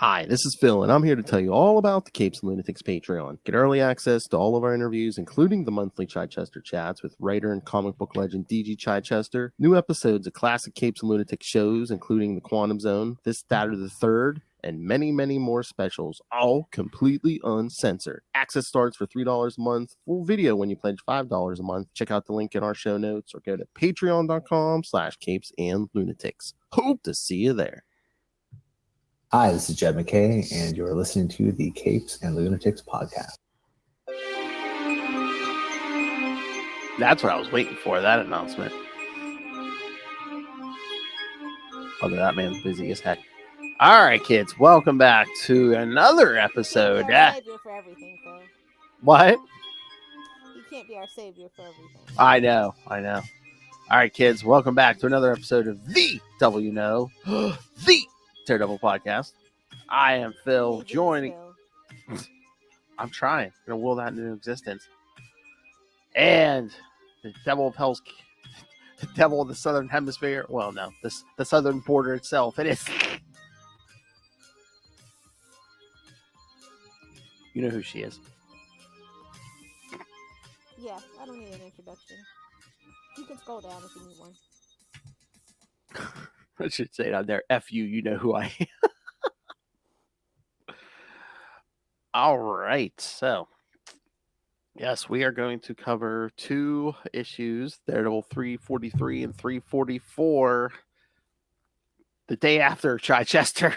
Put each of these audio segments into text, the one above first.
Hi, this is Phil, and I'm here to tell you all about the Capes and Lunatics Patreon. Get early access to all of our interviews, including the monthly Chichester chats with writer and comic book legend DG Chichester, new episodes of classic Capes and Lunatics shows, including The Quantum Zone, This, That, or the Third, and many, many more specials, all completely uncensored. Access starts for $3 a month, full video when you pledge $5 a month. Check out the link in our show notes or go to patreon.com/capesandlunatics. Hope to see you there. Hi, this is Jed McKay, and you're listening to the Capes and Lunatics Podcast. That's what I was waiting for, that announcement. Although that man's busy as heck. All right, kids, welcome back to another episode. You can't be our savior for everything, Phil. What? You can't be our savior for everything. I know. All right, kids, welcome back to another episode of the the Daredevil Podcast. I am Phil, joining. I'm trying. I'm gonna will that into existence. And the devil of hell's, the devil of the southern hemisphere. Well, no, the southern border itself. It is. You know who she is. Yeah, I don't need an introduction. You can scroll down if you need one. I should say it on there. F you, you know who I am. All right, so yes, we are going to cover two issues, Daredevil 343 and 344, the day after Chichester.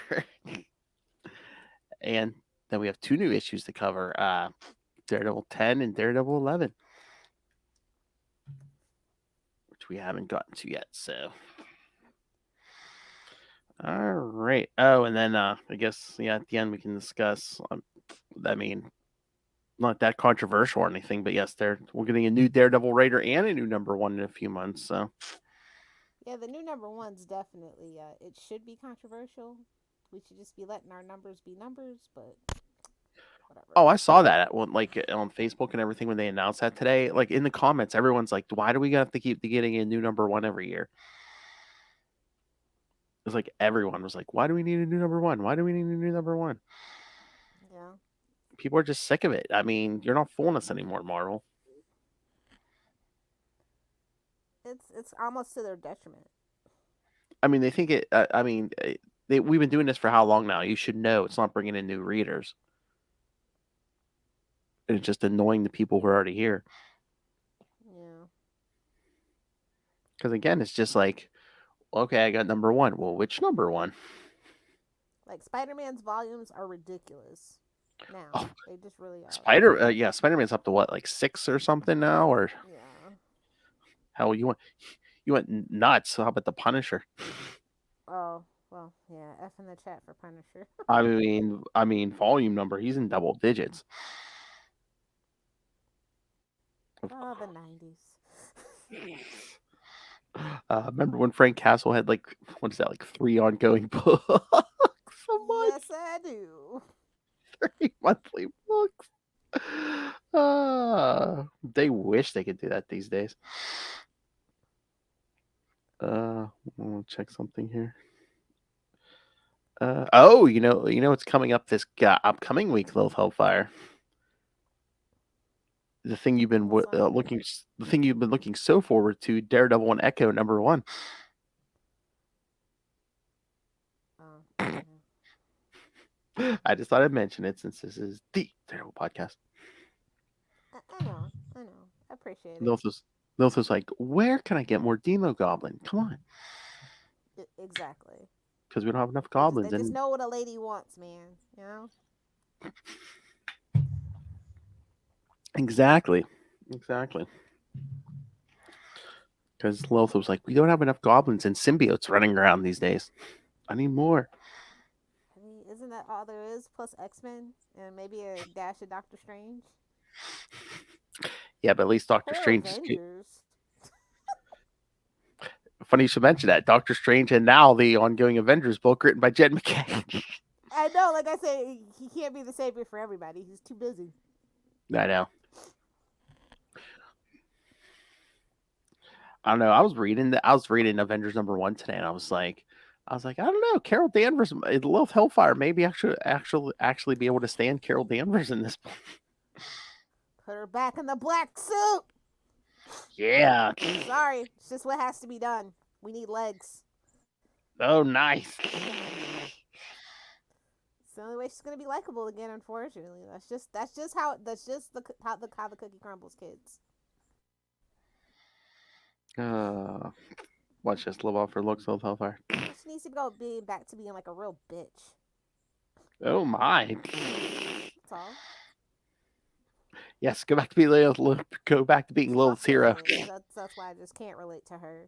And then we have two new issues to cover, Daredevil 10 and Daredevil 11, which we haven't gotten to yet, so... All right. Oh, and then I guess, yeah, at the end we can discuss, I mean, not that controversial or anything, but yes, we're getting a new Daredevil writer and a new number one in a few months, so. Yeah, the new number one's definitely, it should be controversial. We should just be letting our numbers be numbers, but whatever. Oh, I saw that on Facebook and everything when they announced that today. Like, in the comments, everyone's like, why do we have to keep getting a new number one every year? It's like everyone was like, why do we need a new number one? Why do we need a new number one? Yeah. People are just sick of it. I mean, you're not fooling us anymore, Marvel. It's almost to their detriment. I mean, they think it. We've been doing this for how long now? You should know it's not bringing in new readers. It's just annoying the people who are already here. Yeah. Because again, it's just like, okay, I got number one. Well, which number one? Like, Spider-Man's volumes are ridiculous now. Oh, they just really are. Spider-Man's up to what, like 6 or something now, or yeah. Hell, you went nuts. How about the Punisher? Oh well, yeah. F in the chat for Punisher. I mean, volume number. He's in double digits. Oh, the 90s. Remember when Frank Castle had like 3 ongoing books? So much. Yes, I do. 3 monthly books. They wish they could do that these days. I'll check something here. You know what's coming up this upcoming week, Lilith Hellfire. The thing you've been looking so forward to, Daredevil and Echo number 1. I just thought I'd mention it since this is the Daredevil Podcast. I know. I appreciate it. Lilith was like, where can I get more Demo Goblin? Come on. Exactly. Because we don't have enough goblins. They just know what a lady wants, man. You know? Exactly. Because Lilith was like, we don't have enough goblins and symbiotes running around these days. I need more. I mean, isn't that all there is? Plus X-Men and maybe a dash of Doctor Strange? Yeah, but at least Doctor Strange Avengers. Funny you should mention that. Doctor Strange and now the ongoing Avengers book written by Jed McKay. I know, like I said, he can't be the savior for everybody. He's too busy. I know. I don't know. I was reading Avengers number 1 today, and I was like, I was like, I don't know, Carol Danvers, Lilith Hellfire, maybe actually be able to stand Carol Danvers in this. Put her back in the black suit. Yeah. Sorry, it's just what has to be done. We need legs. Oh, nice. It's the only way she's gonna be likable again. Unfortunately, that's just how how the cookie crumbles, kids. Watch just live off her looks, Lilith Hellfire. She needs to go back to being like a real bitch. Oh my. That's all. Yes, go back to being Lilith's hero. That's why I just can't relate to her.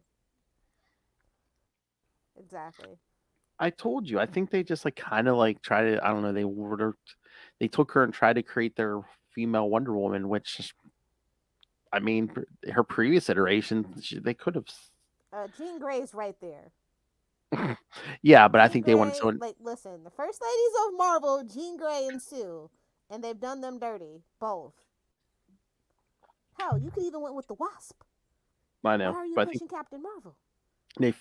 Exactly. I told you. I think they just kind of try to. I don't know. They took her and tried to create their female Wonder Woman, which, I mean, her previous iteration, they could have. Jean Grey's right there. Yeah, but I think they wanted someone. Listen, the first ladies of Marvel, Jean Grey and Sue, and they've done them dirty, both. Hell, you could even went with the Wasp. I know, why are you but pushing Captain Marvel?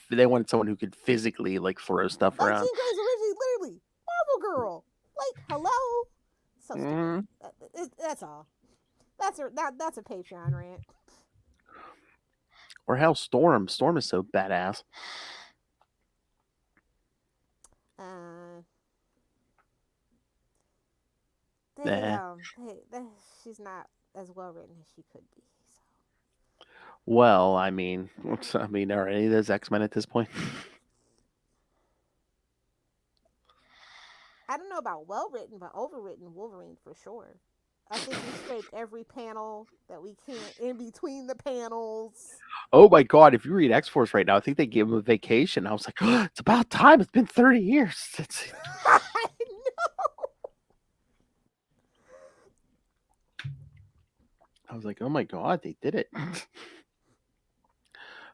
They wanted someone who could physically throw stuff around. Jean Grey's originally literally Marvel girl. Hello. So stupid. That's all. That's a Patreon rant. Or hell, Storm. Storm is so badass. She's not as well written as she could be. So. Well, I mean, are any of those X-Men at this point? I don't know about well written, but overwritten Wolverine for sure. I think we scraped every panel that we can in between the panels. Oh my god, if you read X-Force right now, I think they gave him a vacation. I was like, oh, it's about time. It's been 30 years. I know. I was like, oh my god, they did it.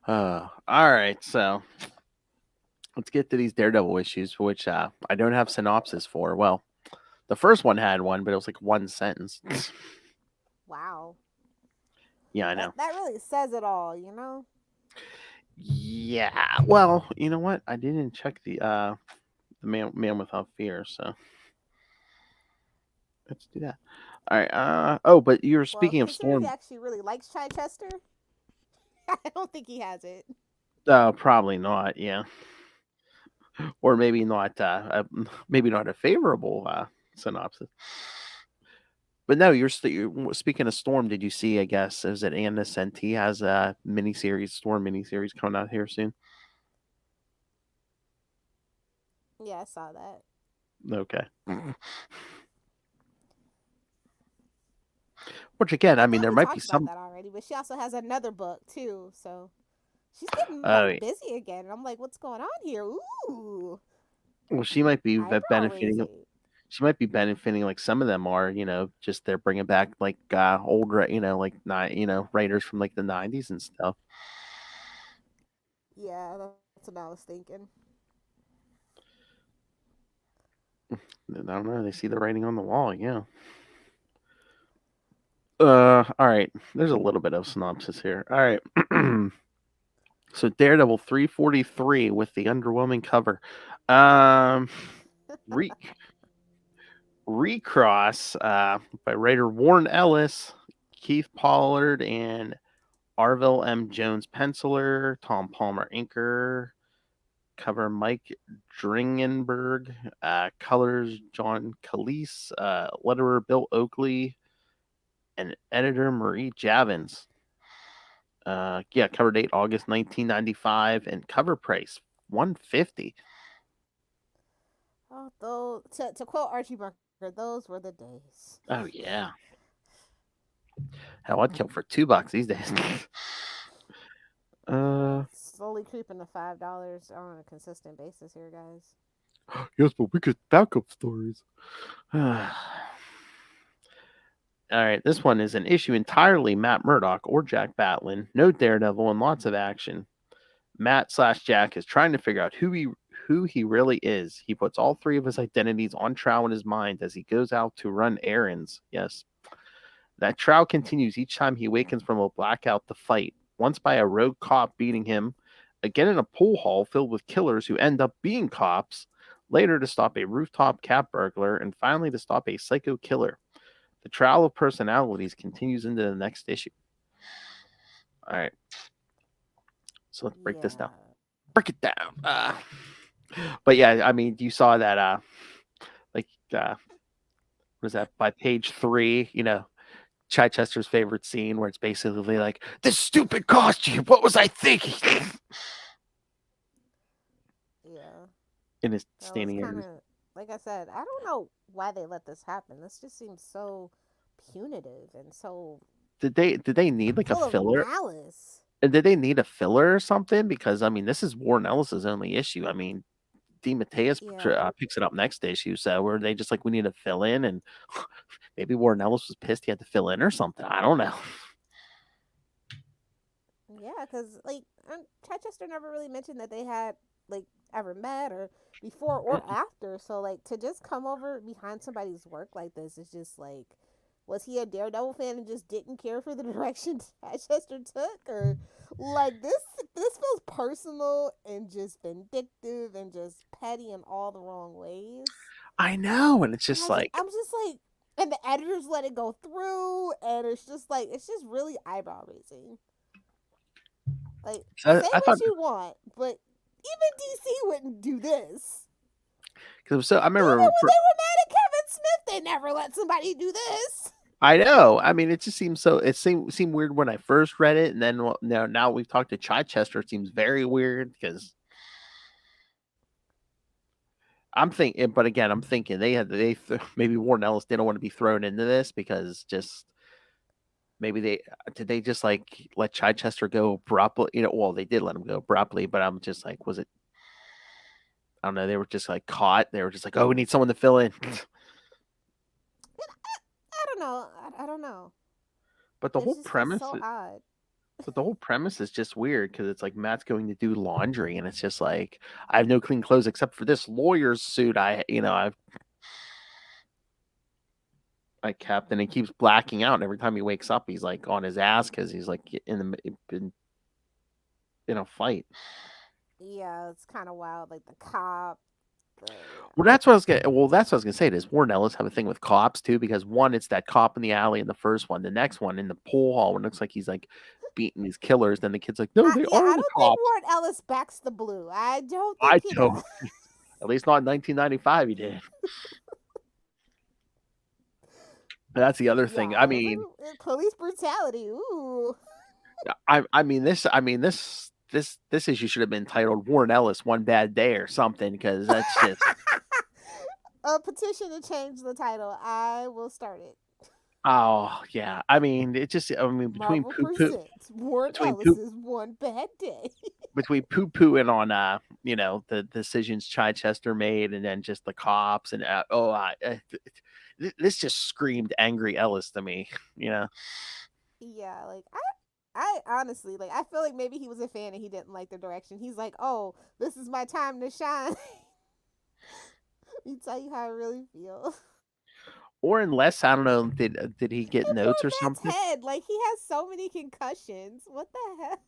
All right, so let's get to these Daredevil issues, which I don't have synopsis for. Well, the first one had one, but it was one sentence. Wow. Yeah, I know. That really says it all, you know? Yeah. Well, you know what? I didn't check the man without fear, so let's do that. All right. But you're speaking of Storm. He actually really likes Chichester. I don't think he has it. Probably not. Yeah. Or maybe not. Maybe not a favorable synopsis. But no, you're speaking of Storm. Did you see? I guess is it Anna Senti has a Storm miniseries coming out here soon. Yeah, I saw that. Okay. Which again, I mean, there might be some that already, but she also has another book too, so she's getting busy again. And I'm like, what's going on here? Ooh. Well, she might be benefiting. She might be benefiting some of them are, just they're bringing back old, writers from the 90s and stuff. Yeah, that's what I was thinking. I don't know. They see the writing on the wall. Yeah. All right. There's a little bit of synopsis here. All right. So Daredevil 343 with the underwhelming cover. Recross by writer Warren Ellis, Keith Pollard, and Arvil M. Jones penciler, Tom Palmer inker, cover Mike Dringenberg, colors John Calise, letterer Bill Oakley, and editor Marie Javins. Cover date August 1995, and cover price $150. Oh, though to quote Archie Bunker, those were the days. Oh yeah. Hell, I'd kill for $2 these days. Slowly creeping to $5 on a consistent basis here, guys. Yes, but we get backup stories. All right, this one is an issue entirely Matt Murdock or Jack Batlin. No Daredevil and lots of action. Matt/Jack is trying to figure out who he really is. He puts all three of his identities on trial in his mind as he goes out to run errands. Yes. That trial continues each time he awakens from a blackout to fight. Once by a rogue cop beating him, again in a pool hall filled with killers who end up being cops, later to stop a rooftop cat burglar, and finally to stop a psycho killer. The trial of personalities continues into the next issue. All right. So let's break this down. Break it down. But yeah, I mean, you saw that, what is that, by page 3, Chichester's favorite scene where it's basically like, this stupid costume, what was I thinking? Yeah. In his That was standing kind areas. of, like I said, I don't know why they let this happen. This just seems so punitive and so Did they need like a full of filler? malice. And did they need a filler or something? Because I mean, this is Warren Ellis's only issue. I mean, DeMatteis Yeah. picks it up next issue. So were they just like, we need to fill in, and maybe Warren Ellis was pissed he had to fill in or something. I don't know. Yeah, because, like, Chichester never really mentioned that they had, like, ever met or before or after. So, like, to just come over behind somebody's work like this is just, like, was he a Daredevil fan and just didn't care for the direction Chichester took? Or, like, this feels personal and just vindictive and just petty in all the wrong ways. I know, and it's And just like, I'm just like, and the editors let it go through, and it's just like, it's just really eyebrow raising. Like, say I thought, what you want, but even DC wouldn't do this. because I remember Even when they were mad at Kevin Smith, they never let somebody do this. I know. I mean, it just seems so. It seemed weird when I first read it, and then now we've talked to Chichester. It seems very weird because I'm thinking. But again, I'm thinking maybe Warren Ellis didn't want to be thrown into this because just maybe they just like let Chichester go abruptly. Well, they did let him go abruptly, but I'm just like, was it? I don't know. They were just like caught. They were just like, oh, we need someone to fill in. I don't know. I don't know. But the It's whole just premise, so odd. but the whole premise is just weird because it's like Matt's going to do laundry, and it's just like, I have no clean clothes except for this lawyer's suit. I kept, and he keeps blacking out. And every time he wakes up, he's like on his ass because he's like in a fight. Yeah, it's kind of wild. Like the cop. Well, that's what I was gonna say. Does Warren Ellis have a thing with cops too? Because one, it's that cop in the alley in the first one. The next one in the pool hall, when it looks like he's like beating these killers. Then the kid's like, "No, they are I the don't think cops." Warren Ellis backs the blue. I don't I think he don't. does. At least not in 1995, he did. That's the other thing. I mean, police brutality. Ooh. I mean this issue should have been titled "Warren Ellis One Bad Day" or something, because that's just A petition to change the title. I will start it. oh yeah. I mean, between Marvel poo poo presents Warren between poop Ellis's One Bad Day. between poo pooing on the decisions Chichester made, and then just the cops, and this just screamed angry Ellis to me. Yeah, like I honestly, like, I feel like maybe he was a fan and he didn't like the direction. He's like, oh, this is my time to shine. Let me tell you how I really feel. Or unless, I don't know, did he get And notes poor or Matt's something? head, like, he has so many concussions. What the hell?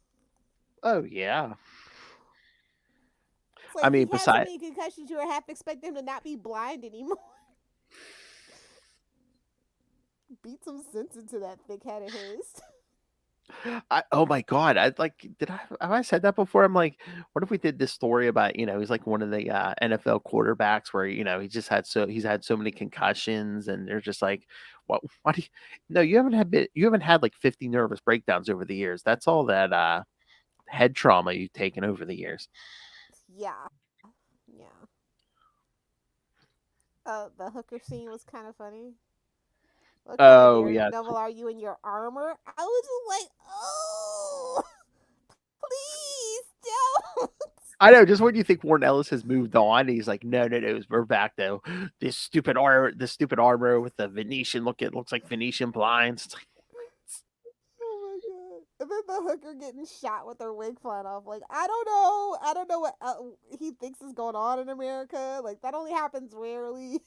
Oh yeah. It's I like he mean, has so besides, many concussions, you would half expect him to not be blind anymore. Beat some sense into that thick head of his. oh my god, have I said that before? I'm like, what if we did this story about, he's like one of the NFL quarterbacks where he's had so many concussions, and they're just like, what do you, no, you haven't had like 50 nervous breakdowns over the years. That's all that head trauma you've taken over the years. Yeah. Yeah. The hooker scene was kind of funny. What kind of Oh yeah. Daredevil are you in your armor? I was just like, oh, please don't. I know. Just when you think Warren Ellis has moved on, he's like, no, we're back though. This stupid armor with the Venetian look. It looks like Venetian blinds. It's like, Oh my god! And then the hooker getting shot with her wig flying off. Like, I don't know what he thinks is going on in America. Like, that only happens rarely.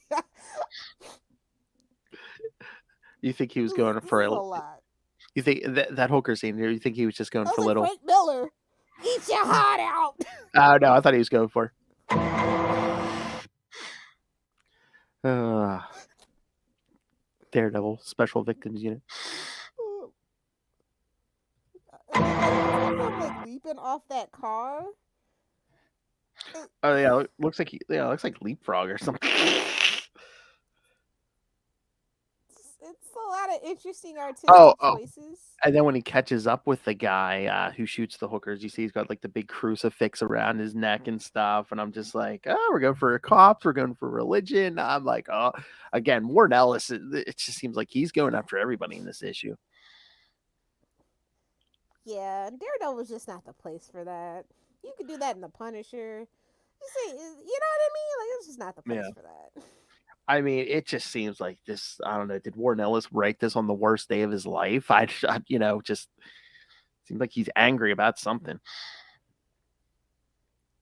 you think he was going This for is a lot. You think that hooker scene here? You think he was just going I was for like, little? Frank Miller. Eat your heart out. Oh no, I thought he was going for. Daredevil Special Victims Unit. And then like you see him like leaping off that car. Oh yeah, looks like looks like leapfrog or something. It's a lot of interesting artistic Oh. choices. And then when he catches up with the guy who shoots the hookers, you see he's got like the big crucifix around his neck and stuff. And I'm just like, oh, we're going for cops. We're going for religion. I'm like, oh, again, Warren Ellis. It just seems like he's going after everybody in this issue. Yeah, Daredevil was just not the place for that. You could do that in the Punisher. You see, you know what I mean? Like it's just not the place for that. I mean, it just seems like this. I don't know. Did Warren Ellis write this on the worst day of his life? I just seems like he's angry about something.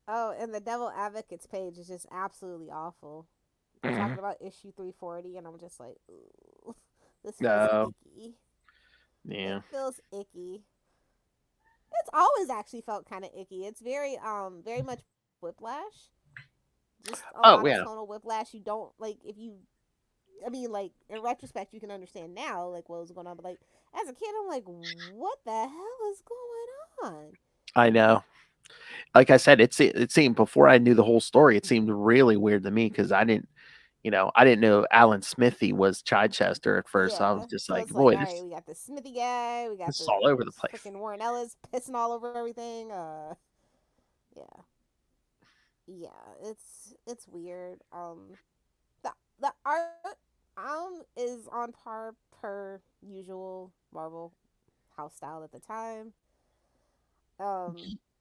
Oh, and the Devil Advocates page is just absolutely awful. They're talking about issue 340, and I'm just like, ooh, this feels icky. Yeah, it feels icky. It's always actually felt kind of icky. It's very much Whiplash. Just a lot of tonal Whiplash. You don't like if you. I mean, like in retrospect, you can understand now like what was going on, but like as a kid, I'm like, what the hell is going on? I know. Like I said, it seemed before I knew the whole story, it seemed really weird to me because I didn't know Alan Smithy was Chichester at first. So I was just so like, it's boy, like, all right, we got the Smithy guy, we got this is all over the place. Freaking Warren Ellis pissing all over everything. Yeah, it's weird. The art is on par per usual Marvel house style at the time.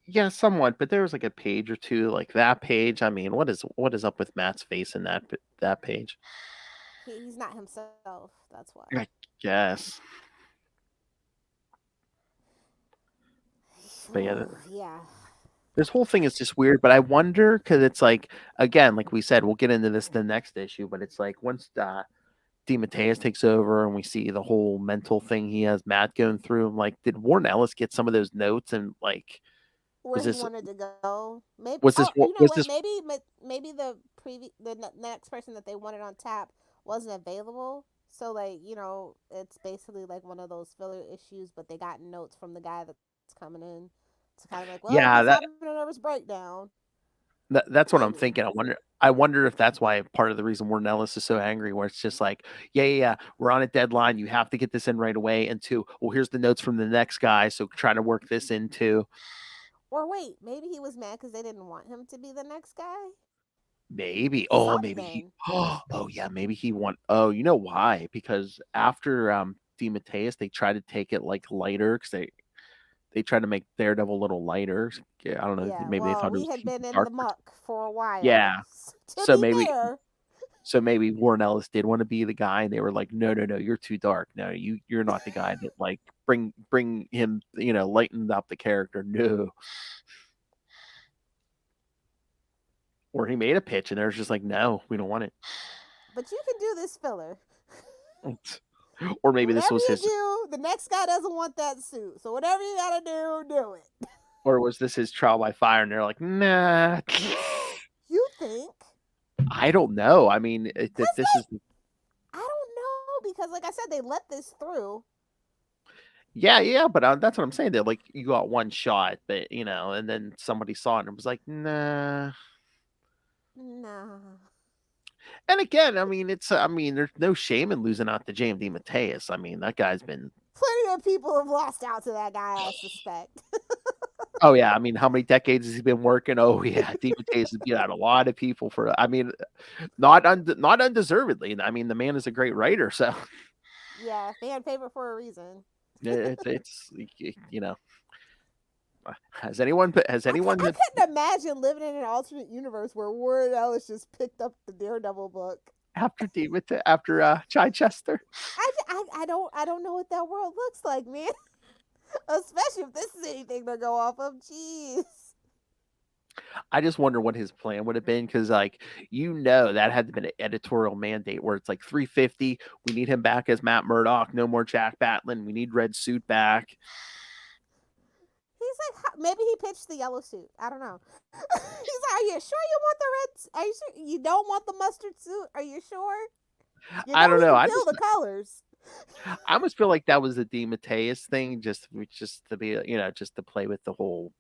Yeah, somewhat, but there was like a page or two like that page. I mean, what is up with Matt's face in that page? He's not himself. That's why. I guess. But yeah. This whole thing is just weird, but I wonder because it's like again, like we said, we'll get into this the next issue, but it's like once DeMatteis takes over and we see the whole mental thing he has Matt going through. I'm like, did Warren Ellis get some of those notes and like where he wanted to go? Maybe was this maybe the next person that they wanted on tap wasn't available. So like it's basically like one of those filler issues, but they got notes from the guy that's coming in to kind of like, well, he's having a nervous breakdown. That's what I'm thinking. I wonder if that's why part of the reason Warren Ellis is so angry, where it's just like, yeah, we're on a deadline. You have to get this in right away. And two, well, here's the notes from the next guy, so try to work this into. Or wait, maybe he was mad because they didn't want him to be the next guy. Maybe. Maybe he want. Oh, you know why? Because after DeMatteis, they tried to take it like lighter because they tried to make Daredevil a little lighter. Yeah, I don't know. Yeah, maybe they thought we had been in the muck for a while. Yeah. So maybe Warren Ellis did want to be the guy, and they were like, no, you're too dark. No, you're not the guy that like bring him, lightened up the character. No. Or he made a pitch, and they're just like, no, we don't want it. But you can do this filler. Or maybe whatever this was his. The next guy doesn't want that suit, so whatever you gotta do it. Or was this his trial by fire? And they're like, nah. You think? I don't know. I mean, this is. I don't know because, like I said, they let this through. Yeah, but that's what I'm saying. They're like, you got one shot, but and then somebody saw it and was like, nah. And again, I mean, there's no shame in losing out to James DeMatteis. I mean, that guy's been. Plenty of people have lost out to that guy, I suspect. Oh yeah, I mean, how many decades has he been working? Oh yeah, DeMatteis has beat out a lot of people for. I mean, not undeservedly. I mean, the man is a great writer, so. Yeah, fan favorite for a reason. It's Has anyone? I couldn't imagine living in an alternate universe where Warren Ellis just picked up the Daredevil book after Chichester. I don't know what that world looks like, man. Especially if this is anything to go off of. Jeez. I just wonder what his plan would have been because, that had to be an editorial mandate where it's like 350. We need him back as Matt Murdock. No more Jack Batlin. We need Red Suit back. He's He's like, maybe he pitched the yellow suit. I don't know. He's like, are you sure you want the red? Are you sure you don't want the mustard suit? Are you sure? You I know don't he know. can feel the colors. I almost feel like that was the DeMatteis thing, just to be, just to play with the whole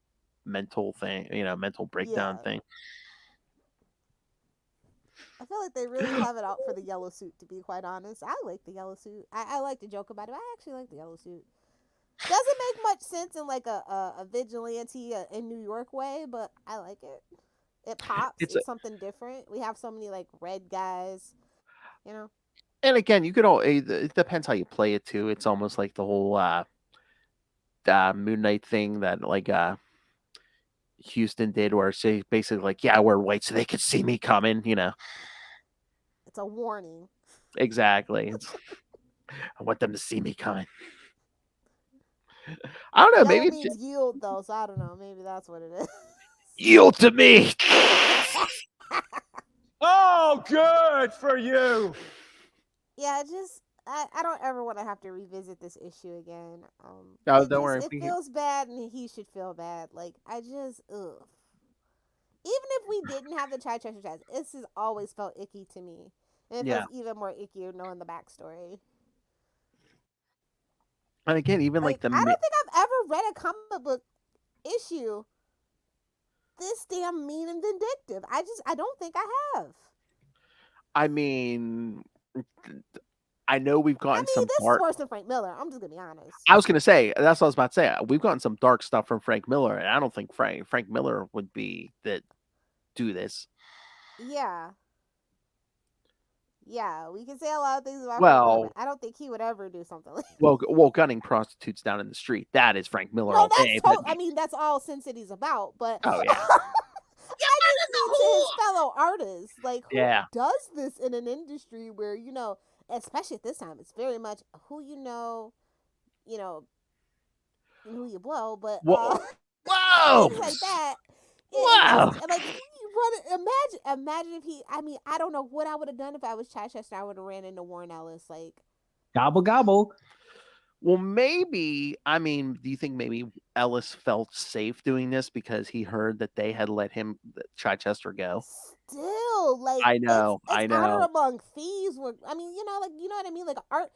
mental thing, mental breakdown Yeah. thing. I feel like they really have it out for the yellow suit, to be quite honest. I like the yellow suit. I like to joke about it. I actually like the yellow suit. Doesn't make much sense in like a vigilante in New York way, but I like it. It pops. It's a, It's something different. We have so many like red guys, you know. and again, you could all. It depends how you play it too. It's almost like the whole Moon Knight thing that like Houston did, where say basically like, yeah, we're white, so they could see me coming. It's a warning. Exactly. I want them to see me coming. I don't know. Yellow Maybe means yield though, so I don't know. Maybe that's what it is. yield to me. Oh, good for you. Yeah, I don't ever want to have to revisit this issue again. No, don't worry. It feels bad, and he should feel bad. Like I just ugh. Even if we didn't have the Chichester Chats, this has always felt icky to me. And it feels even more ickier knowing the backstory. And again, even Like, like I don't think I've ever read a comic book issue this damn mean and vindictive. I don't think I have. I mean, I know we've gotten some this dark. is worse than Frank Miller. I'm just gonna be honest. I was gonna say that's what I was about to say. We've gotten some dark stuff from Frank Miller, and I don't think Frank Miller would be that do this. Yeah. Yeah, we can say a lot of things about Well, Frank Miller. I don't think he would ever do something like well, gunning prostitutes down in the street. That is Frank Miller no, all that's day. I mean, that's all Sin City's about. But Oh yeah. I just mean to his fellow artists, like who Yeah. does this in an industry where especially at this time, it's very much who you know, and who you blow. But Whoa. things like that. Wow. Like you run it. Imagine if he. I mean, I don't know what I would have done if I was Chichester. I would have ran into Warren Ellis. Like Gobble gobble. Well, maybe. I mean, do you think maybe Ellis felt safe doing this because he heard that they had let him Chichester go? Still, like I know. honor among thieves. I mean, like you know what I mean. Like art,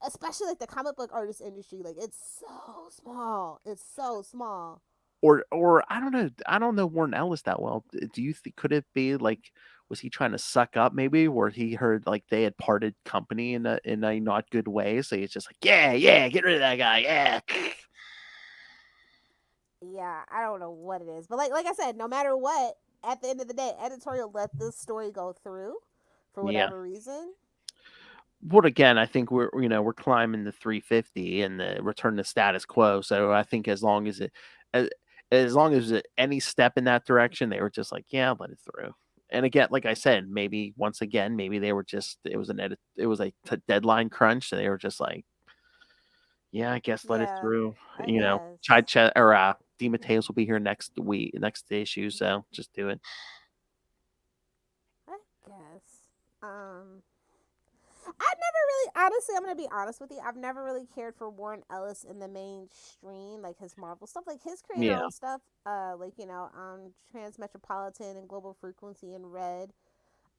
especially like the comic book artist industry. Like it's so small. It's so small. Or I don't know. I don't know Warren Ellis that well. Do you think could it be like was he trying to suck up maybe, where he heard like they had parted company in a not good way, so he's just like yeah, get rid of that guy, yeah. Yeah, I don't know what it is, but like I said, no matter what, at the end of the day, editorial let this story go through for whatever reason. But again, I think we're climbing the 350 and the return to status quo. So I think as long as any step in that direction, they were just like, yeah, let it through. And again, like I said, maybe once again, maybe they were just it was a deadline crunch, so they were just like, yeah, I guess let it through. DeMatteis will be here next issue, so just do it. I guess. I've never really, honestly, I'm gonna be honest with you. I've never really cared for Warren Ellis in the mainstream, like his Marvel stuff, like his creator own stuff. Transmetropolitan and Global Frequency and Red,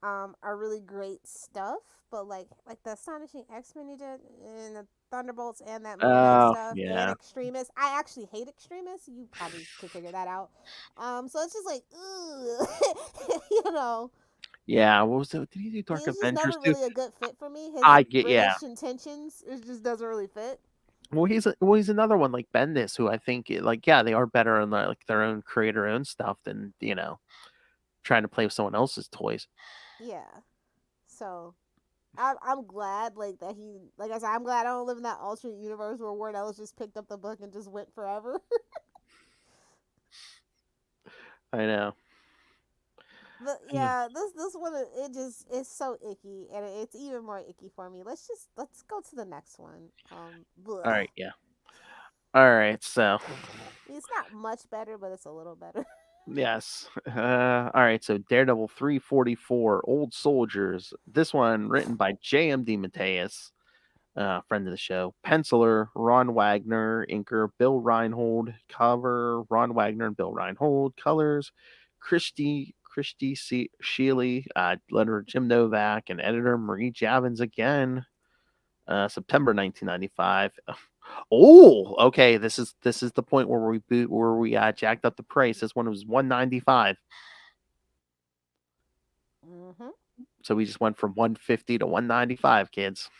are really great stuff. But like the Astonishing X-Men he did, and the Thunderbolts, and that Moon Knight stuff, and Extremis. I actually hate Extremis. You probably could figure that out. So it's just like, ugh, Yeah, what was it? Did he do Dark He's Avengers just never really a good fit for me. His British intentions, it just doesn't really fit. Well, he's another one like Bendis, who I think they are better on their own creator own stuff than trying to play with someone else's toys. Yeah, so I'm glad that he like I said I'm glad I don't live in that alternate universe where Warren Ellis just picked up the book and just went forever. I know. But yeah, this one it's so icky, and it's even more icky for me. Let's go to the next one. All right, yeah. All right, so it's not much better, but it's a little better. Yes. All right, so Daredevil 344, Old Soldiers. This one written by J.M. DeMatteis, friend of the show. Penciler, Ron Wagner. Inker, Bill Reinhold. Cover, Ron Wagner and Bill Reinhold. Colors, Christy Shealy. Letterer, Jim Novak. And editor, Marie Javins again. September 1995. Oh, okay. This is the point where we jacked up the price. This one was $195. Mm-hmm. So we just went from $150 to $195, kids.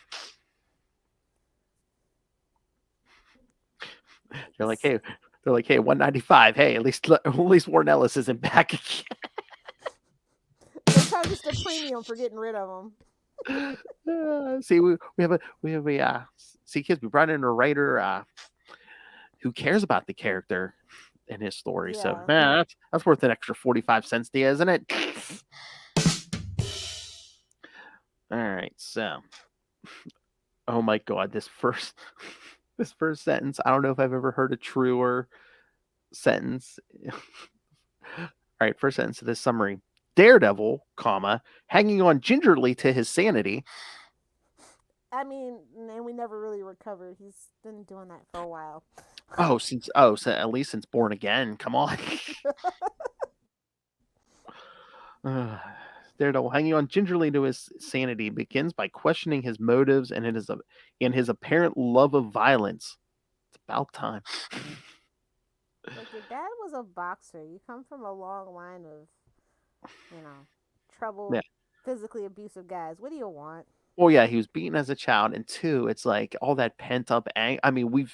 They're like, hey, $195. Hey, at least Warren Ellis isn't back again. They charge us the premium for getting rid of them. See, we have see, kids. We brought in a writer who cares about the character in his story. So, Yeah. man, that's worth an extra 45 cents to you, isn't it? All right, so, oh my God, this first sentence. I don't know if I've ever heard a truer sentence. All right, first sentence of this summary. Daredevil, hanging on gingerly to his sanity. I mean, and we never really recovered. He's been doing that for a while. So at least since Born Again. Come on. Daredevil, hanging on gingerly to his sanity, begins by questioning his motives and his apparent love of violence. It's about time. Like, your dad was a boxer. You come from a long line of, troubled, physically abusive guys. What do you want? Well, yeah, he was beaten as a child, and two, it's like all that pent up anger. I mean,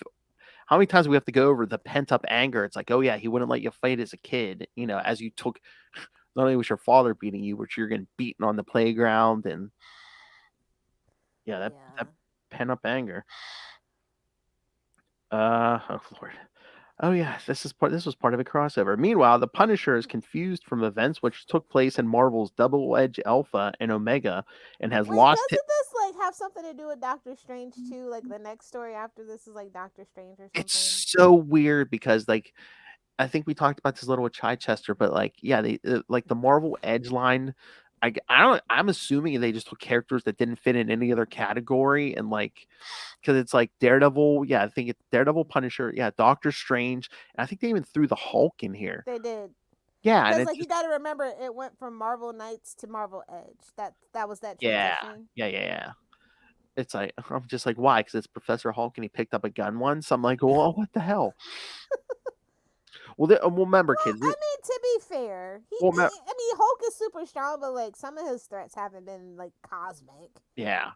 how many times we have to go over the pent up anger? It's like, oh yeah, he wouldn't let you fight as a kid. As you took, not only was your father beating you, but you're getting beaten on the playground, and that pent up anger. Oh Lord. Oh yeah, this was part of a crossover. Meanwhile, the Punisher is confused from events which took place in Marvel's Double Edge Alpha and Omega, and has lost. Doesn't this have something to do with Doctor Strange too? Like, the next story after this is like Doctor Strange or something. It's so weird because I think we talked about this a little with Chichester, but they the Marvel Edge line. I'm assuming they just took characters that didn't fit in any other category, and because it's like Daredevil, I think it's Daredevil, Punisher, Doctor Strange, and I think they even threw the Hulk in here. They did. Yeah, because you got to remember, it went from Marvel Knights to Marvel Edge. That was that transition. Yeah. It's like, I'm just like, why? Because it's Professor Hulk and he picked up a gun once. I'm like, well, what the hell? Well, remember, kids. I mean, to be fair, Hulk is super strong, but some of his threats haven't been cosmic. Yeah,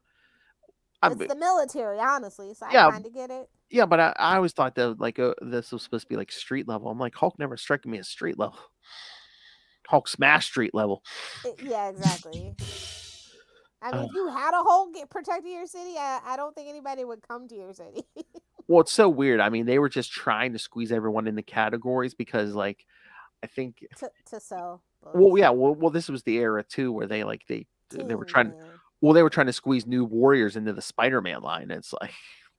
it's the military, honestly. So I kind of get it. Yeah, but I always thought that this was supposed to be street level. I'm like, Hulk never struck me as street level. Hulk smash street level. Yeah, exactly. I mean, if you had a Hulk protecting your city, I don't think anybody would come to your city. Well, it's so weird. I mean, they were just trying to squeeze everyone into categories because, I think to sell. Books. Well, yeah. Well, this was the era too where they were trying. Well, they were trying to squeeze New Warriors into the Spider-Man line. It's like,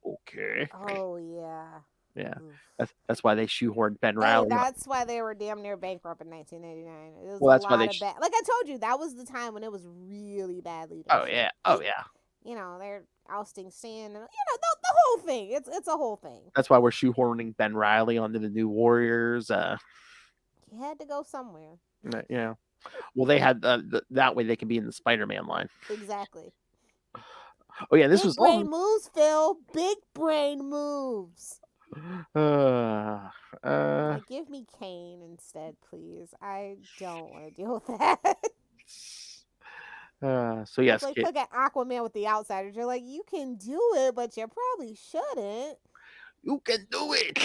okay. Oh yeah. Yeah. That's why they shoehorned Ben Reilly. That's why they were damn near bankrupt in 1989. Well, that's why they. Like I told you, that was the time when it was really bad leadership. Oh yeah. Oh yeah. They're ousting Stan, and the whole thing. It's a whole thing. That's why we're shoehorning Ben Reilly onto the New Warriors. He had to go somewhere. Yeah. Well, they had that way they can be in the Spider-Man line. Exactly. Oh yeah, this Big was brain moves, Phil. Big brain moves. Give me Kane instead, please. I don't want to deal with that. So yes, look at Aquaman with the Outsiders. You're like, you can do it, but you probably shouldn't. You can do it.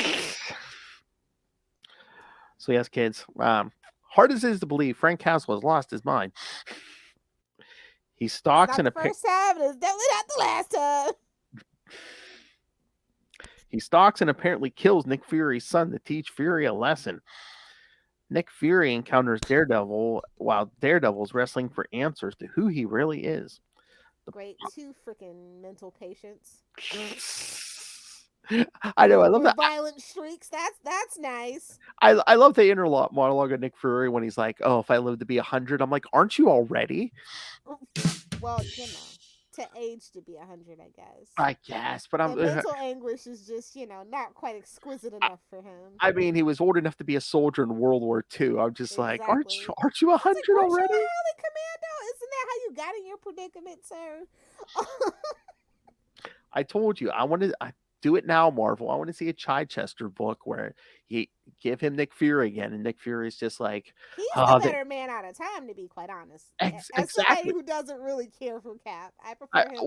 So yes, kids. Hard as it is to believe, Frank Castle has lost his mind. He stalks in the first time, and it's definitely not the last time. He stalks and apparently kills Nick Fury's son to teach Fury a lesson. Nick Fury encounters Daredevil while Daredevil's wrestling for answers to who he really is. Great, 2 freaking mental patients. I know. I love that. Violent shrieks. That's nice. I love the inner monologue of Nick Fury when he's like, "Oh, if I live to be 100," I'm like, "Aren't you already?" Well, to age to be 100, I guess. I guess, but The mental anguish is just, not quite exquisite enough for him. I mean, he was old enough to be a soldier in World War II. I'm just like, aren't you Exactly. 100 It's like, weren't already? you a Harley Commando? Isn't that how you got in your predicament, sir? I told you, I do it now, Marvel. I want to see a Chichester book where he give him Nick Fury again, and Nick Fury is just like, He's the better man out of time, to be quite honest. As somebody who doesn't really care for Cap, I prefer him.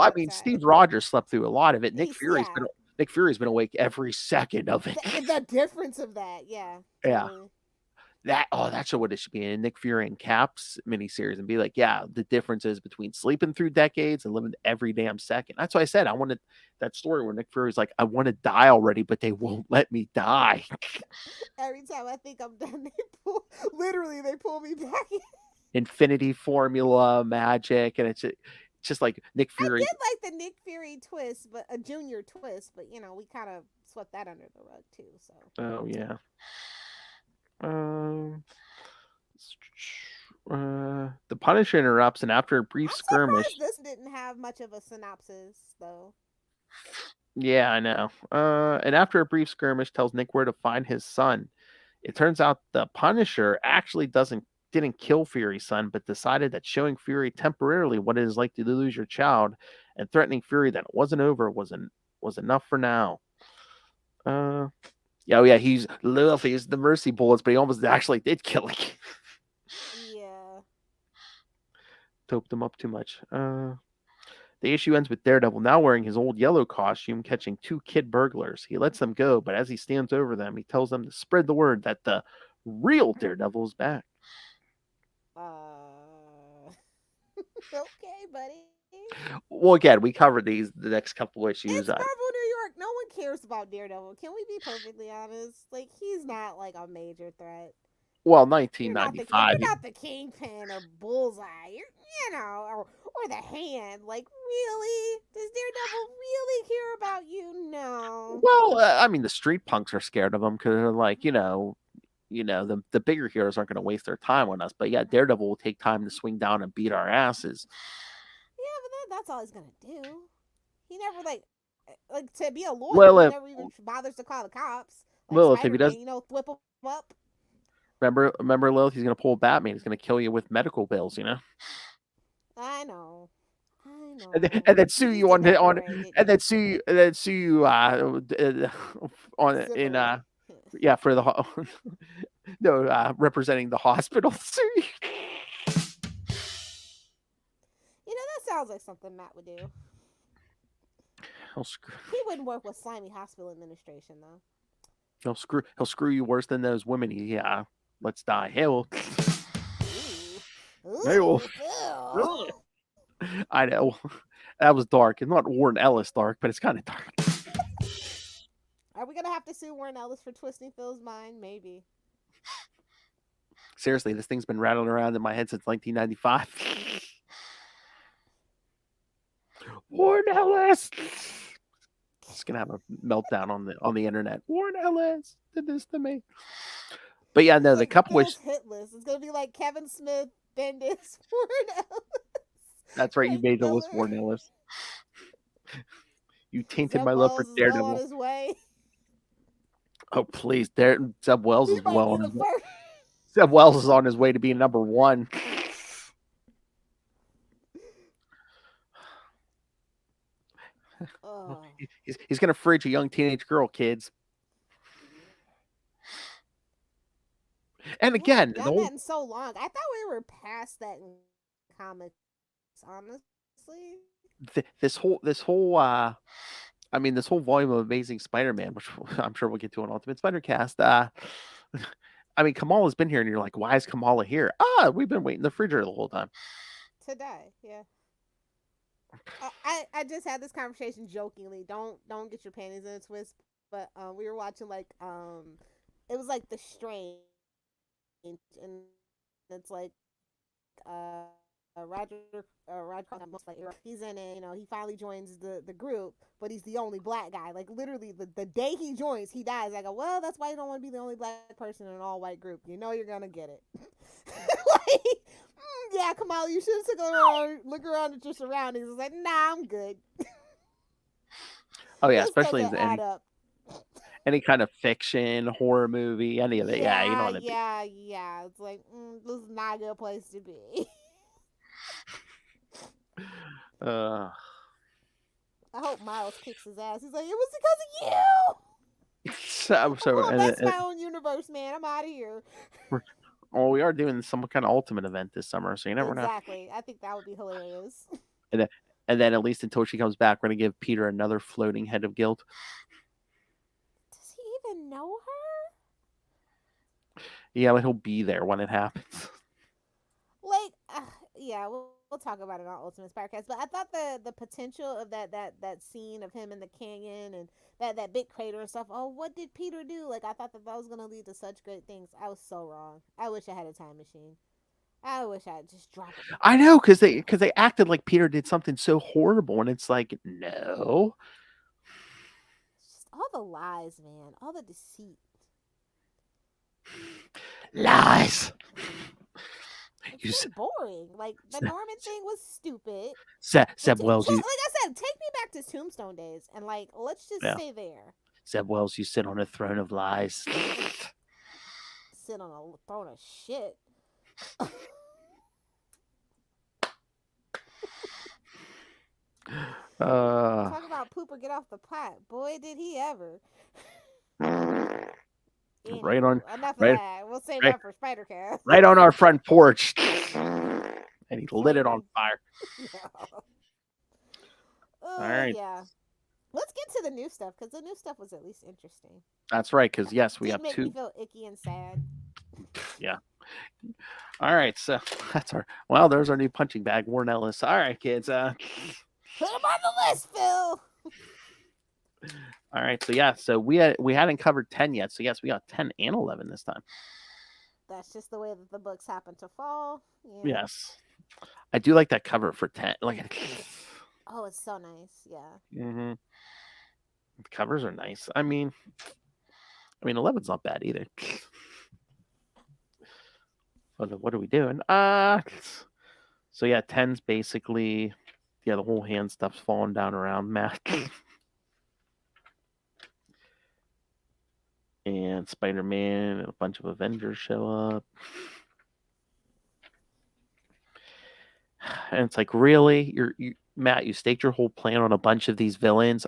I mean, Steve Rogers slept through a lot of it. Nick Fury's been awake every second of it. The difference of that, yeah. Totally. That's what it should be in Nick Fury and Cap's miniseries, and be like, yeah, the differences between sleeping through decades and living every damn second. That's why I said I wanted that story where Nick Fury's like, I want to die already, but they won't let me die. Every time I think I'm done, they pull me back in. Infinity Formula magic, and it's just like Nick Fury. I did like the Nick Fury twist, but a junior twist, but we kind of swept that under the rug too. So. Oh yeah. The Punisher interrupts, and after a brief skirmish, this didn't have much of a synopsis, though. Yeah, I know. And after a brief skirmish, tells Nick where to find his son. It turns out the Punisher actually didn't kill Fury's son, but decided that showing Fury temporarily what it is like to lose your child, and threatening Fury that it wasn't over was enough for now. He's the mercy bullets, but he almost actually did kill him. Yeah. Doped him up too much. The issue ends with Daredevil now wearing his old yellow costume, catching 2 kid burglars. He lets them go, but as he stands over them, he tells them to spread the word that the real Daredevil is back. Okay, buddy. Well, again, we covered the next couple issues. It's Marvel New York. No one cares about Daredevil. Can we be perfectly honest? Like, he's not like a major threat. Well, 1995. You're not the Kingpin or Bullseye. Or the Hand. Like, really? Does Daredevil really care about you? No. Well, I mean, the street punks are scared of him because they're like, the bigger heroes aren't going to waste their time on us. But yeah, Daredevil will take time to swing down and beat our asses. Yeah, but that's all he's going to do. He never, like to be a lawyer, he never even bothers to call the cops. Like Lilith, if he does, whip him up. Remember, Lilith, he's going to pull Batman. He's going to kill you with medical bills, I know. And then sue you on and then sue you for the representing the hospital. That sounds like something Matt would do. He wouldn't work with slimy hospital administration though. He'll screw you worse than those women. Yeah, let's die. Hell. I know. That was dark. It's not Warren Ellis dark, but it's kind of dark. Are we going to have to sue Warren Ellis for twisting Phil's mind? Maybe. Seriously, this thing's been rattling around in my head since 1995. Warren Ellis! Just going to have a meltdown on the internet. Warren Ellis did this to me. But yeah, no, the couple hit list. It's going to be like Kevin Smith, Bendis, Warren Ellis. That's right, you made the list, Warren Ellis. You tainted my love for Daredevil. On his way. Oh, please. Zeb Wells is well on his way. Zeb Wells is on his way to being number 1. He's going to fridge a young teenage girl, kids. And again, done that in so long. I thought we were past that in comics. Honestly, this whole volume of Amazing Spider-Man, which I'm sure we'll get to an Ultimate Spider Cast. I mean, Kamala's been here, and you're like, why is Kamala here? We've been waiting in the refrigerator the whole time. To die, yeah. I just had this conversation jokingly. Don't get your panties in a twist. But we were watching it was like The Strange, and it's like Roger he's in it, he finally joins the group, but he's the only black guy. Like, literally the day he joins, he dies. I go, well, that's why you don't want to be the only black person in an all white group. You're gonna get it. Yeah, Kamala, you should look around at your surroundings. It's like, nah, I'm good. Oh yeah, This especially doesn't in add up. any kind of fiction, horror movie, any of it. Yeah, you know what I mean. Yeah. It's like, this is not a good place to be. Uh, I hope Miles kicks his ass. He's like, it was because of you. so I'm going back to and, my own universe, man. I'm out of here. well, we are doing some kind of ultimate event this summer, so you never know. Exactly. I think that would be hilarious. And then, and then at least until she comes back, we're gonna give Peter another floating head of guilt. Does he even know her? Yeah, but he'll be there when it happens. Like, yeah, we'll talk about it on Ultimate Spirecast. But I thought the potential of that scene of him in the canyon and that big crater and stuff. Oh, what did Peter do? Like, I thought that was gonna lead to such great things. I was so wrong. I wish I had a time machine. I wish I had just dropped it. I know, because they acted like Peter did something so horrible, and it's like, no. Just all the lies, man. All the deceit. Lies. It's just boring. Like, the Norman thing was stupid. Zeb Wells, like I said, take me back to Tombstone days and like let's just stay there. Zeb Wells, you sit on a throne of lies. Sit on a throne of shit. Talk about poop or get off the pot. Boy, did he ever. Right on. Enough of right, that. We'll save that for Spider-Cast. right on our front porch. And he lit it on fire. All right. Yeah. Let's get to the new stuff because the new stuff was at least interesting. That's right, because yes, we have make two. Me feel icky and sad. Yeah. All right, so that's our. Well, there's our new punching bag, Warren Ellis. All right, kids. Put him on the list, Phil. All right, so yeah, so we hadn't covered 10 yet, so yes, we got 10 and 11 this time. That's just the way that the books happen to fall. Yeah. Yes, I do like that cover for 10. Like, oh, it's so nice. Yeah. Mm-hmm. The covers are nice. I mean, 11's not bad either. What are we doing? So yeah, 10's basically, yeah, the whole hand stuff's falling down around Matt. And Spider-Man and a bunch of Avengers show up. And it's like, really? Matt, you staked your whole plan on a bunch of these villains?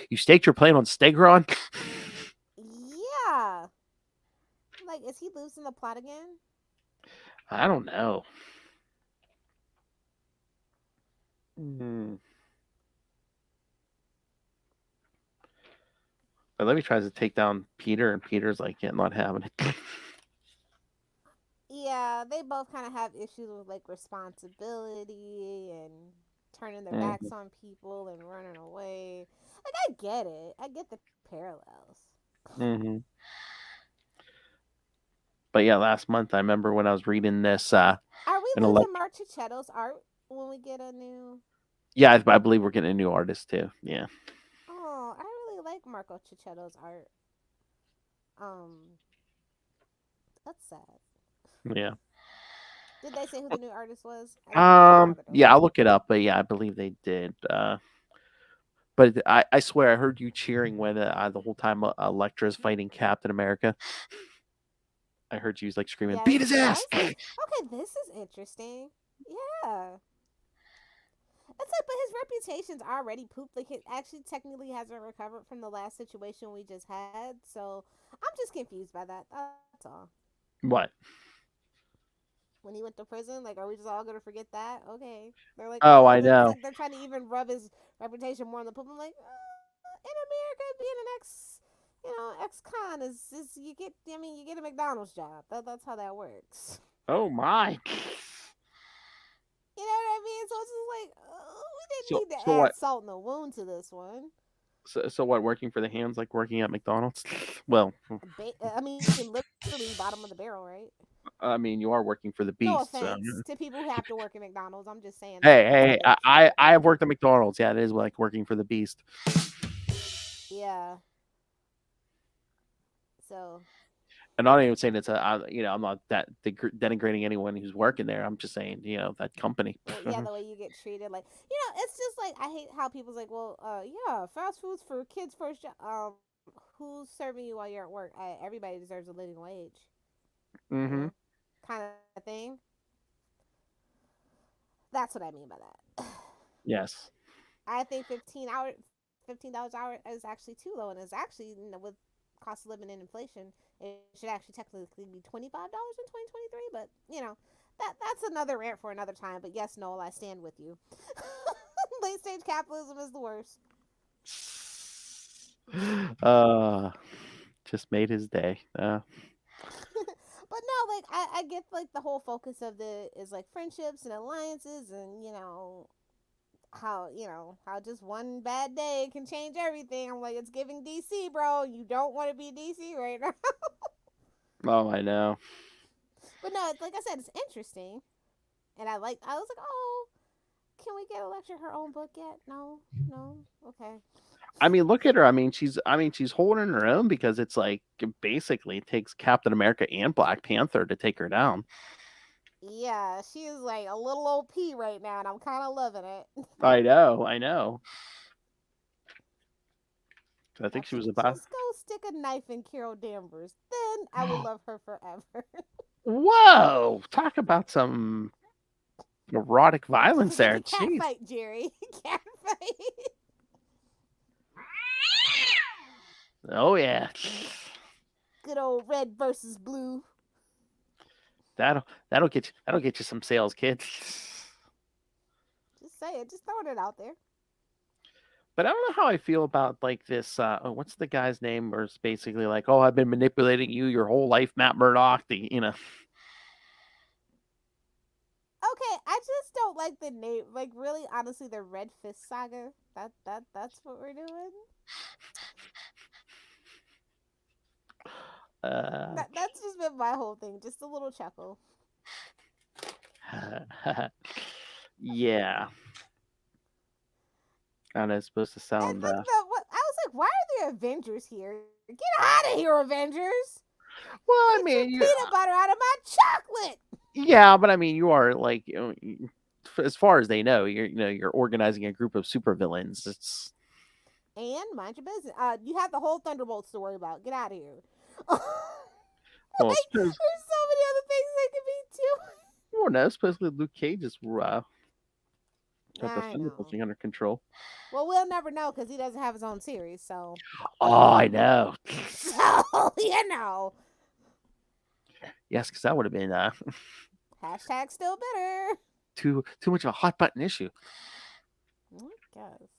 You staked your plan on Stegron? Yeah. Like, is he losing the plot again? I don't know. But Levy tries to take down Peter, and Peter's like, yeah, not having it. Yeah, they both kind of have issues with like responsibility and turning their backs on people and running away. Like, I get it. I get the parallels. Mm-hmm. But yeah, last month I remember when I was reading this. Are we losing Mark Cicchetto's art when we get a new? Yeah, I believe we're getting a new artist too. Yeah. Oh, I really like Marco Cicchetto's art. That's sad. Yeah. Did they say who the new artist was? Yeah, I'll look it up. But yeah, I believe they did. But I swear I heard you cheering when the whole time Elektra's fighting Captain America. I heard you like screaming, "Beat his ass!" Okay, this is interesting. Yeah. It's like, but his reputation's already pooped. Like, it actually technically hasn't recovered from the last situation we just had. So I'm just confused by that. That's all. What? When he went to prison, like, are we just all gonna forget that? Okay. They're like, oh, I know. They're trying to even rub his reputation more on the poop. I'm like, in America, being an ex-con is you get a McDonald's job. That's how that works. Oh my. You know what I mean? So it's just like, we didn't need to add salt in the wound to this one. So what? Working for the hands, like working at McDonald's? Well, I mean, you can literally bottom of the barrel, right? I mean, you are working for the beast. No offense to people who have to work at McDonald's. I'm just saying. Hey, I have worked at McDonald's. Yeah, it is like working for the beast. Yeah. So. I'm not even saying it's I'm not that denigrating anyone who's working there. I'm just saying, that company. Well, yeah, the way you get treated, like, it's just like I hate how people's like, well, yeah, fast food's for kids first. Who's serving you while you're at work? Everybody deserves a living wage, Mm-hmm. kind of thing. That's what I mean by that. Yes. I think $15 an hour is actually too low, and is actually, with cost of living and inflation, it should actually technically be $25 in 2023. But that's another rant for another time. But yes, Noel, I stand with you. Late stage capitalism is the worst. Just made his day. But no, like I get like the whole focus of is like friendships and alliances, and how just one bad day can change everything. I'm like, it's giving DC, bro. You don't want to be DC right now. Oh, I know. But no, like I said, it's interesting, and I was like, oh, can we get Electra her own book yet? No, okay. I mean, look at her. I mean, she's holding her own, because it's like basically it takes Captain America and Black Panther to take her down. Yeah, she is like a little OP right now, and I'm kind of loving it. I know. I think she was about. Just go stick a knife in Carol Danvers, then I will love her forever. Whoa! Talk about some erotic violence there. Cat Jeez. fight, Jerry. Cat fight. Oh yeah. Good old red versus blue. That'll get you some sales, kid. Just say it. Just throwing it out there. But I don't know how I feel about like this. What's the guy's name? Where it's basically like, oh, I've been manipulating you your whole life, Matt Murdock. Okay, I just don't like the name. Like, really, honestly, the Red Fist saga. That's what we're doing. That's just been my whole thing. Just a little chuckle. Yeah. I know it's supposed to sound. I was like, why are there Avengers here? Get out of here, Avengers! Well, I Get mean, your peanut butter out of my chocolate. yeah, but I mean, you are like, as far as they know, you're organizing a group of supervillains. It's And mind your business. You have the whole Thunderbolts to worry about. Get out of here. well, There's so many other things they could be too. well, no, supposedly Luke Cage is got the I know. Thunderbolts under control. Well, we'll never know because he doesn't have his own series. So. Oh, I know. So Yes, because that would have been hashtag still bitter. too much of a hot button issue. I guess.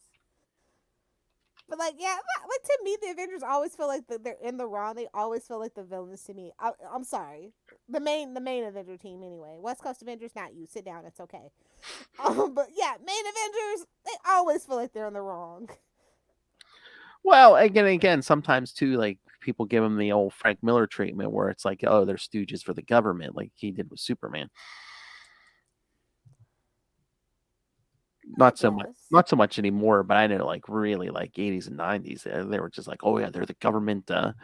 But like, yeah, like to me, the Avengers always feel like they're in the wrong. They always feel like the villains to me. I'm sorry, the main Avenger team anyway. West Coast Avengers, not you. Sit down. It's okay. But yeah, main Avengers, they always feel like they're in the wrong. Well, again, sometimes too, like people give them the old Frank Miller treatment, where it's like, oh, they're stooges for the government, like he did with Superman. Not so much anymore, but I know, like really, like 80s and 90s, they were just like, oh yeah, they're the government. Well,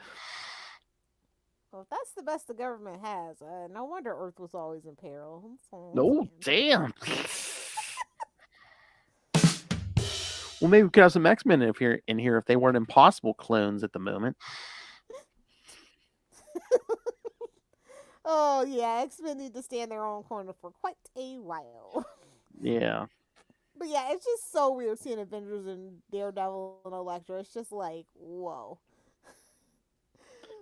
if that's the best the government has, no wonder Earth was always in peril. No, damn. Well, maybe we could have some X-Men in here if they weren't impossible clones at the moment. Oh yeah, X-Men need to stay in their own corner for quite a while. Yeah. But yeah, it's just so weird seeing Avengers and Daredevil and Electra. It's just like, whoa.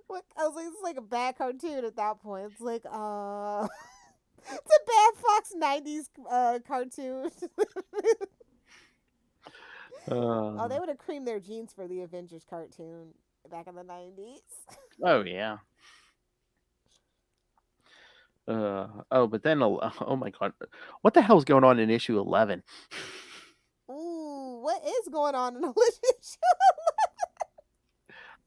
What, I was like, it's like a bad cartoon at that point. It's like, it's a bad Fox 90s cartoon. Oh, they would have creamed their jeans for the Avengers cartoon back in the 90s. Oh yeah. But then, oh my God, what the hell's going on in issue 11? Ooh, what is going on in issue 11?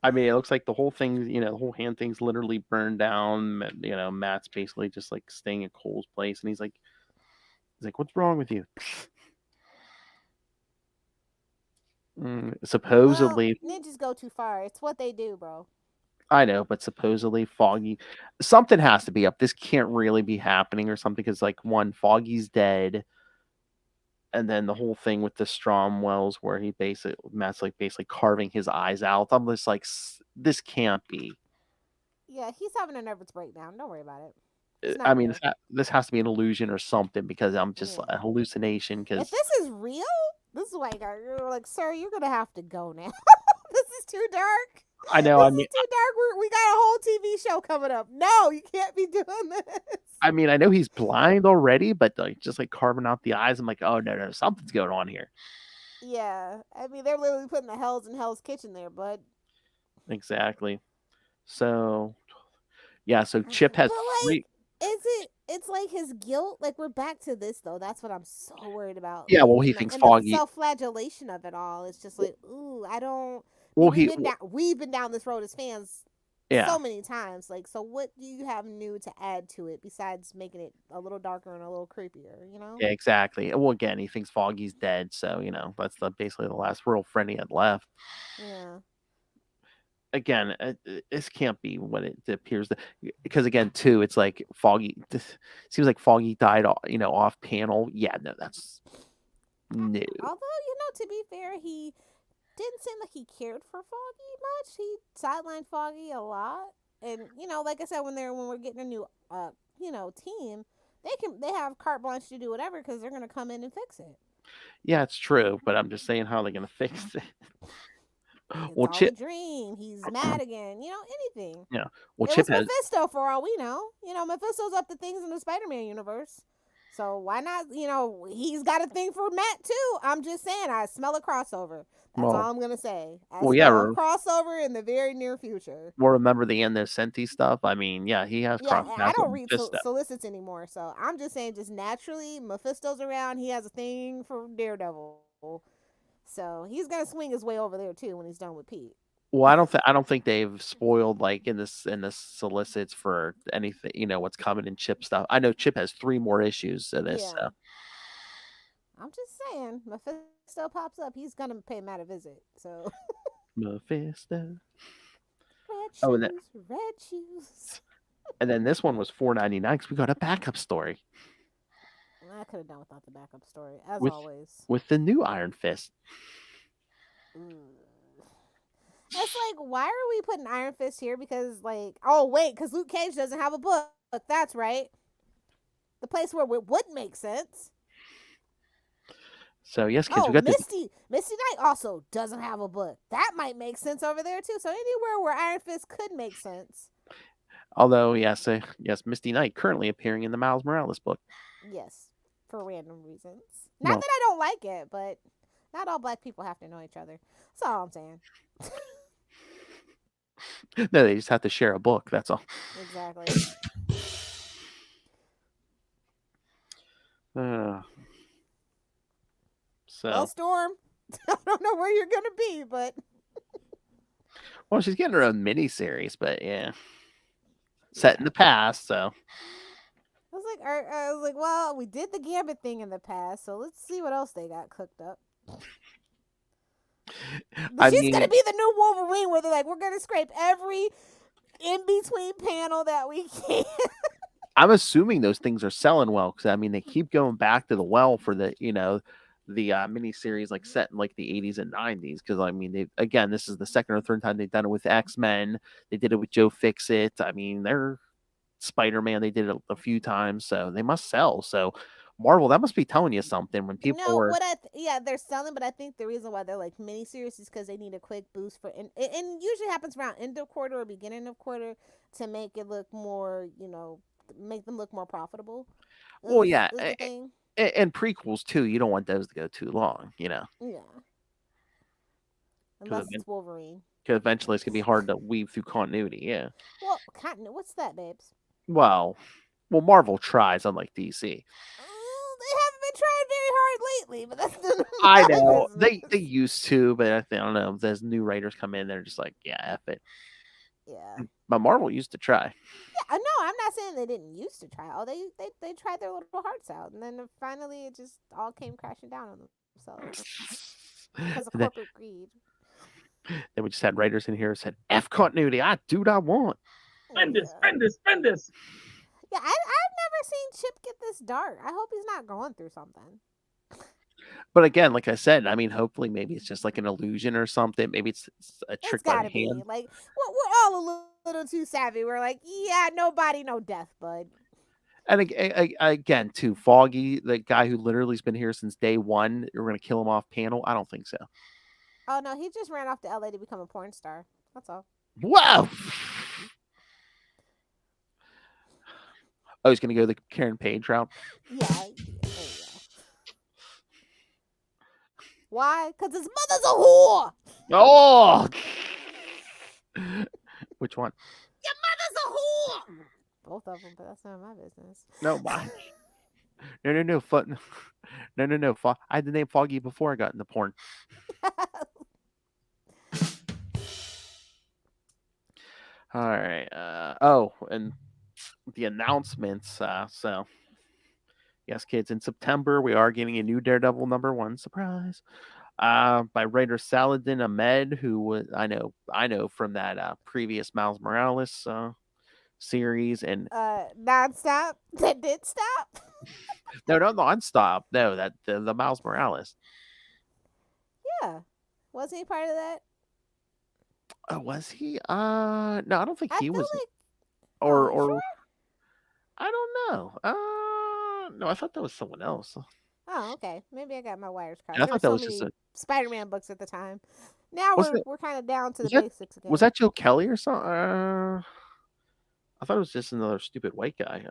I mean, it looks like the whole thing, the whole hand thing's literally burned down. Matt's basically just like staying at Cole's place, and he's like, "What's wrong with you?" Supposedly, well, ninjas go too far. It's what they do, bro. I know, but supposedly Foggy, something has to be up. This can't really be happening or something because, like, one, Foggy's dead, and then the whole thing with the Stromwells where he Matt's like basically carving his eyes out. I'm just like, this can't be. Yeah, he's having a nervous breakdown. Don't worry about it. It's I not mean, real. this has to be an illusion or something because I'm just Yeah. a hallucination. If Because this is real, this is like you're like, sir, you're gonna have to go now. This is too dark. I know, This is too dark. We got a whole TV show coming up. No, you can't be doing this. I mean, I know he's blind already, but like just like carving out the eyes, I'm like, oh no, something's going on here. Yeah, I mean, they're literally putting the Hell's in Hell's Kitchen there, bud. Exactly. So, yeah. So Chip has But three. It's like his guilt. Like we're back to this though. That's what I'm so worried about. Yeah, Like, well, he thinks and Foggy. the self-flagellation of it all. It's just like, ooh, I don't. Well, we've been down this road as fans so many times. Like, so what do you have new to add to it besides making it a little darker and a little creepier? You know? Yeah, exactly. Well, again, he thinks Foggy's dead, so that's basically the last real friend he had left. Yeah. Again, this can't be what it appears because again, too, it's like Foggy. Seems like Foggy died, off panel. Yeah, no, that's no. Although to be fair, he didn't seem like he cared for Foggy much. He sidelined Foggy a lot, and like I said, when we're getting a new team, they have carte blanche to do whatever because they're gonna come in and fix it. Yeah, it's true, but I'm just saying how they're gonna fix it. It's all a dream. He's mad again. Anything. Yeah. Well, Chip was Mephisto for all we know. Mephisto's up to things in the Spider-Man universe. So why not? He's got a thing for Matt too. I'm just saying. I smell a crossover. That's all I'm gonna say. I smell a crossover in the very near future. Well, remember the Senti stuff? I mean, yeah, he has cross. I don't read solicits anymore, so I'm just saying, just naturally, Mephisto's around. He has a thing for Daredevil. So he's gonna swing his way over there too when he's done with Pete. Well, I don't think they've spoiled like in the solicits for anything. What's coming in Chip stuff. I know Chip has 3 more issues of this. Yeah. So. I'm just saying, Mephisto pops up, he's gonna pay Matt a visit. So Mephisto. Red shoes. And then this one was $4.99 because we got a backup story. I could have done without the backup story, as always. With the new Iron Fist. That's like, why are we putting Iron Fist here? Because, because Luke Cage doesn't have a book. That's right. The place where it would make sense. So, yes, because we got Misty Knight also doesn't have a book. That might make sense over there, too. So, anywhere where Iron Fist could make sense. Although, yes, Misty Knight currently appearing in the Miles Morales book. Yes. For random reasons. Not that I don't like it, but not all black people have to know each other. That's all I'm saying. No, they just have to share a book. That's all. Exactly. Well, Storm, I don't know where you're going to be, but... Well, she's getting her own miniseries, but yeah. Set in the past, so... I was like, well, we did the Gambit thing in the past, so let's see what else they got cooked up. But she's going to be the new Wolverine where they're like, we're going to scrape every in-between panel that we can. I'm assuming those things are selling well because, I mean, they keep going back to the well for the, the miniseries like set in like the 80s and 90s. Because, I mean, this is the second or third time they've done it with X-Men. They did it with Joe Fixit. I mean, they're Spider-Man. They did it a few times. So they must sell. So Marvel, that must be telling you something when people are... they're selling, but I think the reason why they're like miniseries is because they need a quick boost for... And usually happens around end of quarter or beginning of quarter to make it look more, make them look more profitable. Well, yeah. And prequels, too. You don't want those to go too long, Yeah. Unless it's Wolverine. Because eventually it's going to be hard to weave through continuity, yeah. Well, what's that, babes? Well, Marvel tries, unlike DC. They haven't been trying very hard lately, but that's I know. They used to, but I don't know. As new writers come in, they're just like, yeah, F it. Yeah. But Marvel used to try. Yeah, no, I'm not saying they didn't used to try. They tried their little hearts out, and then finally it just all came crashing down on themselves because of corporate greed. Then we just had writers in here who said, F continuity, I do what I want. Spend this, Yeah. spend this, spend this. Yeah, I've never seen Chip get this dark. I hope he's not going through something. But again, like I said, I mean, hopefully maybe it's just like an illusion or something. Maybe it's a It's trick by gotta the be. hand. Like, we're all a little too savvy. We're like, yeah, no body, no death, bud. And again, too, Foggy, the guy who literally has been here since day one, we're going to kill him off panel? I don't think so. Oh, no, he just ran off to LA to become a porn star. That's all. Wow! Oh, he's going to go the Karen Page route? Yeah, there you go. Why? Because his mother's a whore! Oh! Which one? Your mother's a whore! Both of them, but that's none of my business. No, mine. No. No. I had the name Foggy before I got into porn. All right. And the announcements. So, yes, kids, in September, we are getting a new Daredevil #1 surprise by writer Saladin Ahmed, who was I know from that previous Miles Morales series. And Nonstop? That did stop? no, nonstop. No, that the Miles Morales. Yeah. Wasn't he part of that? Oh, was he? No, I don't think I he feel was. like. Or Sure? I don't know. No, I thought that was someone else. Oh, okay. Maybe I got my wires crossed. I There were thought that so was just many a. Spider-Man books at the time. Now Was it? we're kind of down to the Was that? basics again. Was that Joe Kelly or something? I thought it was just another stupid white guy.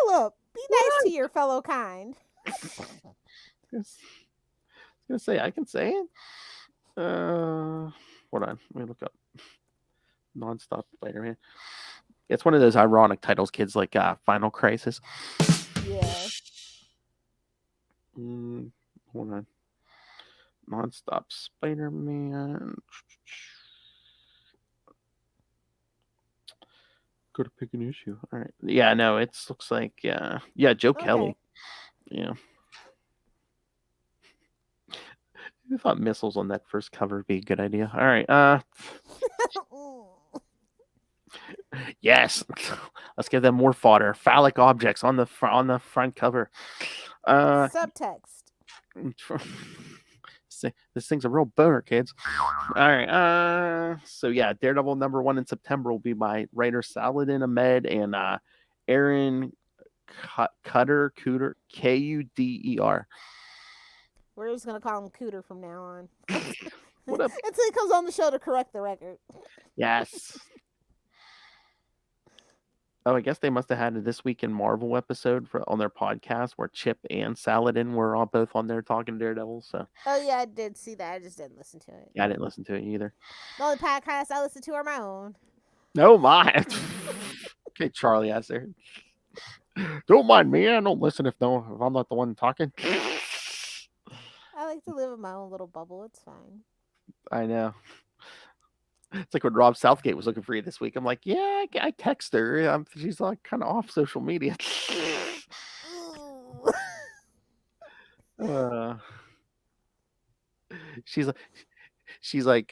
Philip, be nice to your fellow kind. I was gonna say I can say it. Hold on, let me look up. Nonstop Spider-Man. It's one of those ironic titles, kids, like Final Crisis. Yeah. Hold on. Nonstop Spider-Man. Go to pick an issue. All right. Yeah, no, it looks like Joe Kelly. Yeah. I thought missiles on that first cover would be a good idea. All right. Yes. Let's give them more fodder. Phallic objects on the front cover. Subtext. This thing's a real boner, kids. All right. So yeah, Daredevil #1 in September will be by writer Saladin Ahmed and Aaron Cooder, Kuder. We're just gonna call him Cooter from now on. What up? Until he comes on the show to correct the record. Yes. Oh, I guess they must have had a This Week in Marvel episode on their podcast where Chip and Saladin were all both on there talking Daredevil. So. Oh yeah, I did see that. I just didn't listen to it. Yeah, I didn't listen to it either. The only podcasts I listen to are my own. No, my. Okay, Charlie asked there. Don't mind me. I don't listen if I'm not the one talking. I like to live in my own little bubble. It's fine. I know. It's like when Rob Southgate was looking for you this week. I'm like, yeah, I text her. She's like kind of off social media. She's like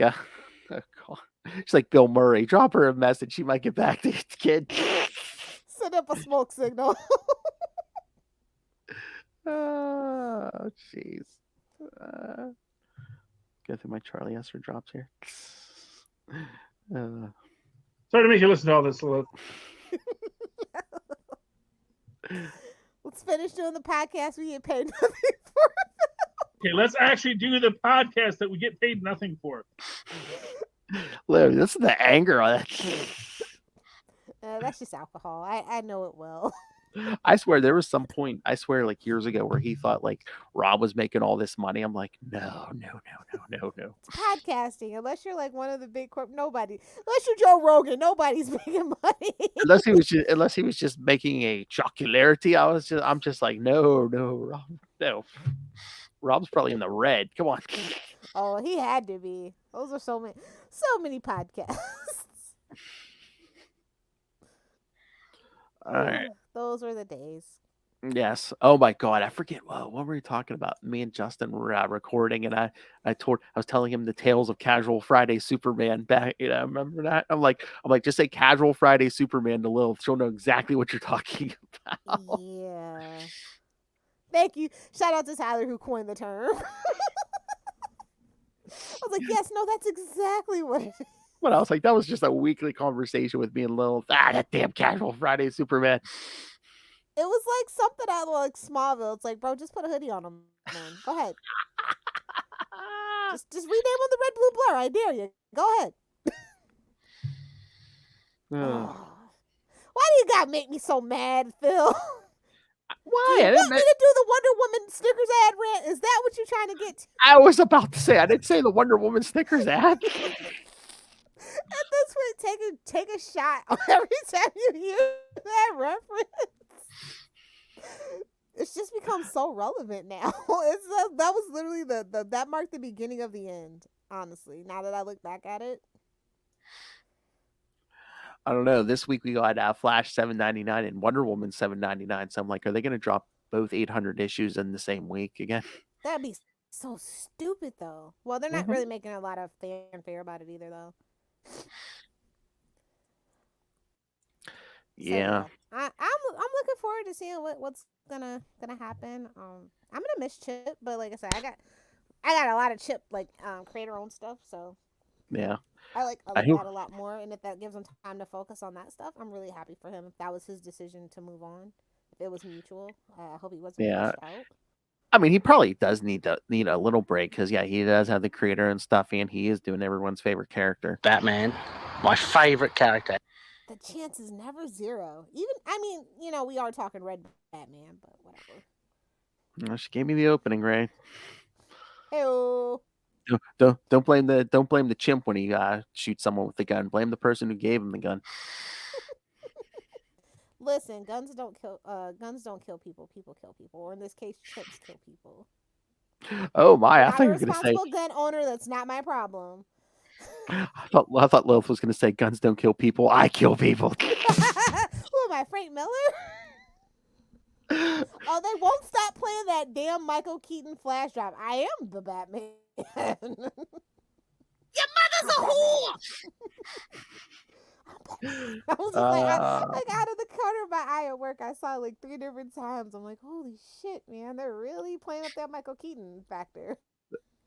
Bill Murray. Drop her a message. She might get back to you, kid. Send up a smoke signal. Oh, jeez. Go through my Charlie Esther drops here. Sorry to make you listen to all this, Lilith. Let's finish doing the podcast we get paid nothing for. Okay, let's actually do the podcast that we get paid nothing for. Larry, this is the anger on that. That's just alcohol. I know it well. I swear there was some point, like years ago, where he thought like Rob was making all this money. I'm like, no. It's podcasting. Unless you're like one of the big nobody. Unless you're Joe Rogan, nobody's making money. unless he was just making a jocularity. I'm just like, no, Rob, no. Rob's probably in the red. Come on. Oh, he had to be. Those are so many podcasts. All right. Those were the days. Yes. Oh my God. I forget what were we talking about? Me and Justin were recording, and I was telling him the Tales of Casual Friday Superman back. Remember that? I'm like, just say Casual Friday Superman to Lilith. She'll know exactly what you're talking about. Yeah. Thank you. Shout out to Tyler who coined the term. I was like, yes, no, that's exactly what it is. But I was like, that was just a weekly conversation with me and Lilith. That damn Casual Friday Superman. It was like something out of like Smallville. It's like, bro, just put a hoodie on him, man. Go ahead. Just rename him the Red Blue Blur. I dare you. Go ahead. Why do you gotta make me so mad, Phil? Why? Do you want me to do the Wonder Woman stickers ad rant? Is that what you're trying to get to? I was about to say, I didn't say the Wonder Woman stickers ad. At this point, take a shot every time you use that reference. It's just become so relevant now. That was literally that marked the beginning of the end. Honestly, now that I look back at it. I don't know. This week we got Flash $7.99 and Wonder Woman $7.99. So I'm like, are they going to drop both 800 issues in the same week again? That'd be so stupid, though. Well, they're not really making a lot of fanfare about it either, though. Yeah. So, I'm looking forward to seeing what's gonna happen. I'm gonna miss Chip, but like I said, I got a lot of Chip creator owned stuff, so yeah. I like that a lot more, and if that gives him time to focus on that stuff, I'm really happy for him. If that was his decision to move on, if it was mutual, I hope he wasn't pushed out. I mean, he probably does need a little break because he does have the creator and stuff, and he is doing everyone's favorite character. Batman, my favorite character. The chance is never zero. Even we are talking Red Batman, but whatever. She gave me the opening, Ray. Hey-o. Don't blame the chimp when he shoots someone with the gun. Blame the person who gave him the gun. Listen, guns don't kill people. People kill people, or in this case, chips kill people. Oh my! I thought you were going to say responsible gun owner. That's not my problem. I thought Lilith was going to say guns don't kill people. I kill people. Who am I, Frank Miller? Oh, they won't stop playing that damn Michael Keaton flash drive. I am the Batman. Your mother's a whore. I was just like out of the corner of my eye at work, I saw 3 different times. I'm like, holy shit, man, they're really playing up that Michael Keaton factor.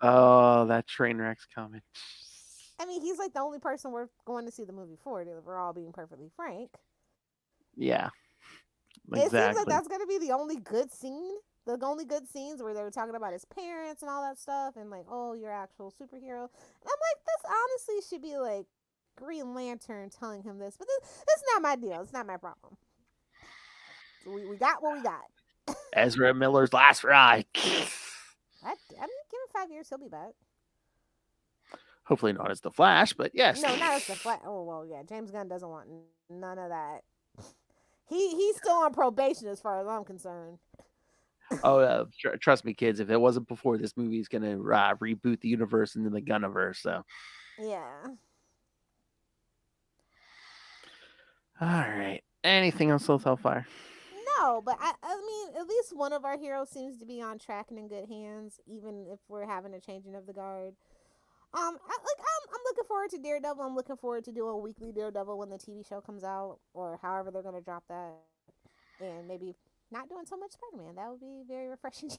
Oh, that train wreck's coming. I mean, he's the only person we're going to see the movie for, if we're all being perfectly frank. Yeah. Exactly. It seems like that's going to be the only good scene. The only good scenes where they were talking about his parents and all that stuff, and oh, you're actual superhero. And I'm like, this honestly should be Green Lantern telling him this, but that's not my deal. It's not my problem. So we got what we got. Ezra Miller's last ride. Give him 5 years, he'll be back. Hopefully not as the Flash, but yes. No, not as the Flash. Oh well, yeah. James Gunn doesn't want none of that. He's still on probation as far as I'm concerned. Oh, trust me, kids. If it wasn't before, this movie is gonna reboot the universe into the Gunniverse. So yeah. All right. Anything else with Hellfire? No, but I mean, at least one of our heroes seems to be on track and in good hands, even if we're having a changing of the guard. I'm looking forward to Daredevil. I'm looking forward to doing a weekly Daredevil when the TV show comes out, or however they're gonna drop that, and maybe not doing so much Spider-Man. That would be very refreshing.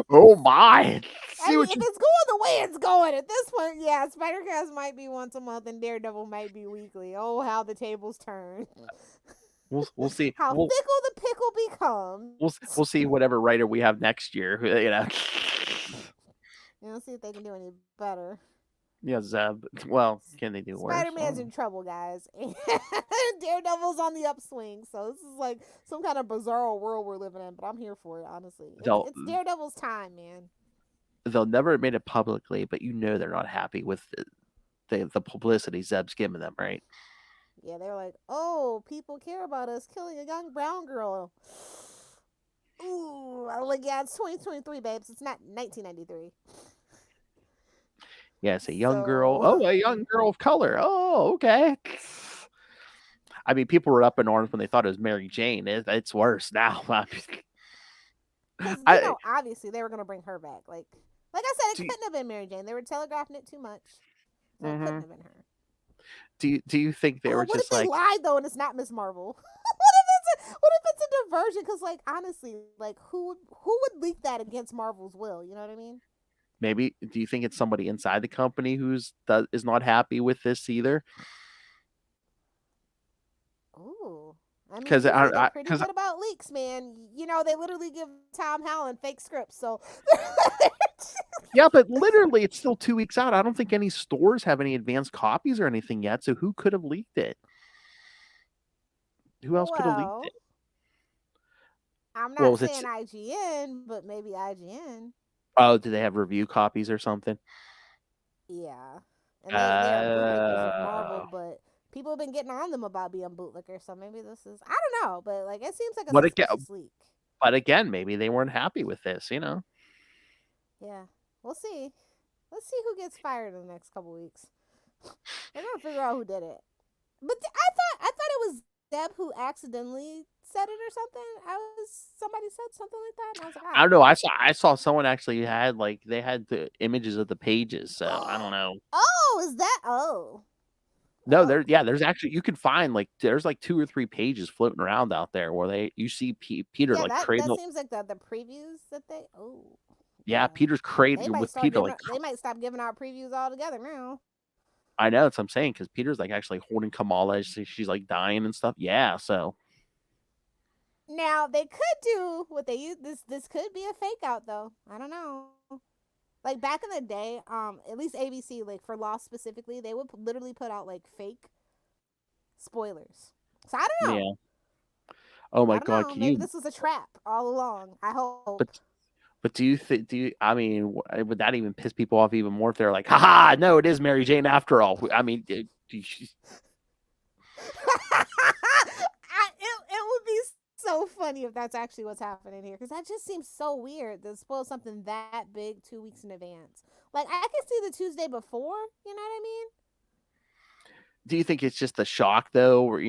Oh my! If it's going the way it's going at this point, yeah, Spider-Cast might be once a month, and Daredevil might be weekly. Oh, how the tables turn. We'll see how fickle the pickle becomes. We'll see whatever writer we have next year. We'll see if they can do any better. Yeah, well, can they do worse? Spider-Man's in trouble, guys. Daredevil's on the upswing, so this is some kind of bizarre world we're living in, but I'm here for it, honestly. It's Daredevil's time, man. They'll never admit it publicly, but they're not happy with the publicity Zeb's giving them, right? Yeah, they're like, oh, people care about us killing a young brown girl. Ooh, yeah, it's 2023, babes. It's not 1993. Yes, a young girl. Oh, a young girl of color. Oh, okay. I mean, people were up in arms when they thought it was Mary Jane. It's worse now. Because I obviously they were gonna bring her back. Like I said, it do, couldn't have been Mary Jane. They were telegraphing it too much, so it couldn't mhm. have been her. Do you think they Oh, were what if just they like lied though and it's not Miss Marvel? What if it's a diversion? Because like honestly, like who would leak that against Marvel's will? You know what I mean? maybe? Do you think it's somebody inside the company is not happy with this either? Ooh. I mean, Because usually they're pretty because good about leaks, man. They literally give Tom Holland fake scripts, so yeah, but literally it's still 2 weeks out. I don't think any stores have any advanced copies or anything yet. So who could have leaked it? Who else could have leaked well, it? I'm Well, not was it? saying IGN, but maybe IGN. Oh, do they have review copies or something? Yeah, and they are bootlickers of Uh, Marvel, but people have been getting on them about being bootlickers. So maybe this is I don't know, but like it seems like a but again, suspicious leak. maybe they weren't happy with this. Yeah, we'll see. Let's see who gets fired in the next couple weeks. They're gonna figure out who did it. But I thought it was Deb who accidentally said it or something. Somebody said something like that, and I was like, I don't know. I saw someone actually had they had the images of the pages. So I don't know. Oh, is that? Oh, No, oh, there's actually you can find there's 2 or 3 pages floating around out there where you see Peter yeah. That cradle. seems like the previews that they. Oh, Yeah, yeah. Peter's They cradle might with start Peter giving. They might stop giving out previews altogether now. I know that's what I'm saying because Peter's actually holding Kamala as she's dying and stuff. Yeah, so Now they could do what they use. This could be a fake out though. I don't know. Like back in the day, at least ABC, like for Lost specifically, they would literally put out fake spoilers. So I don't know. yeah. Oh my I don't God, know. can Maybe you? this was a trap all along. I hope. But do you think? I mean, would that even piss people off even more if they're like, "Haha, no, it is Mary Jane after all"? I mean, it would be so funny if that's actually what's happening here, because that just seems so weird to spoil something that big 2 weeks in advance. Like I could see the Tuesday before. You know what I mean? do you think it's just a shock though, or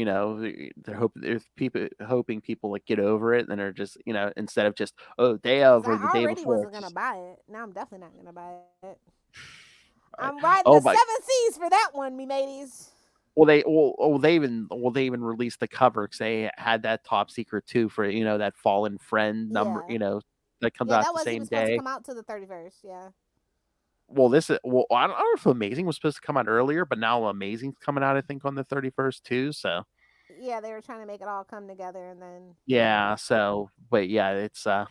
there's people hoping people get over it, and they're just instead of just day Because of or the I day already before. wasn't gonna buy it. Now I'm definitely not gonna buy it. Right. I'm riding Oh the my! 7 Cs for that one, me mateys. Well, they even released the cover because they had that top secret too for that fallen friend number Yeah. that comes Yeah, out that the wasn't same even supposed to day. come out to the 31st. Yeah. Well, I don't know if Amazing was supposed to come out earlier, but now Amazing's coming out I think on the 31st too. So Yeah, they were trying to make it all come together, and then yeah, so but yeah, it's yeah.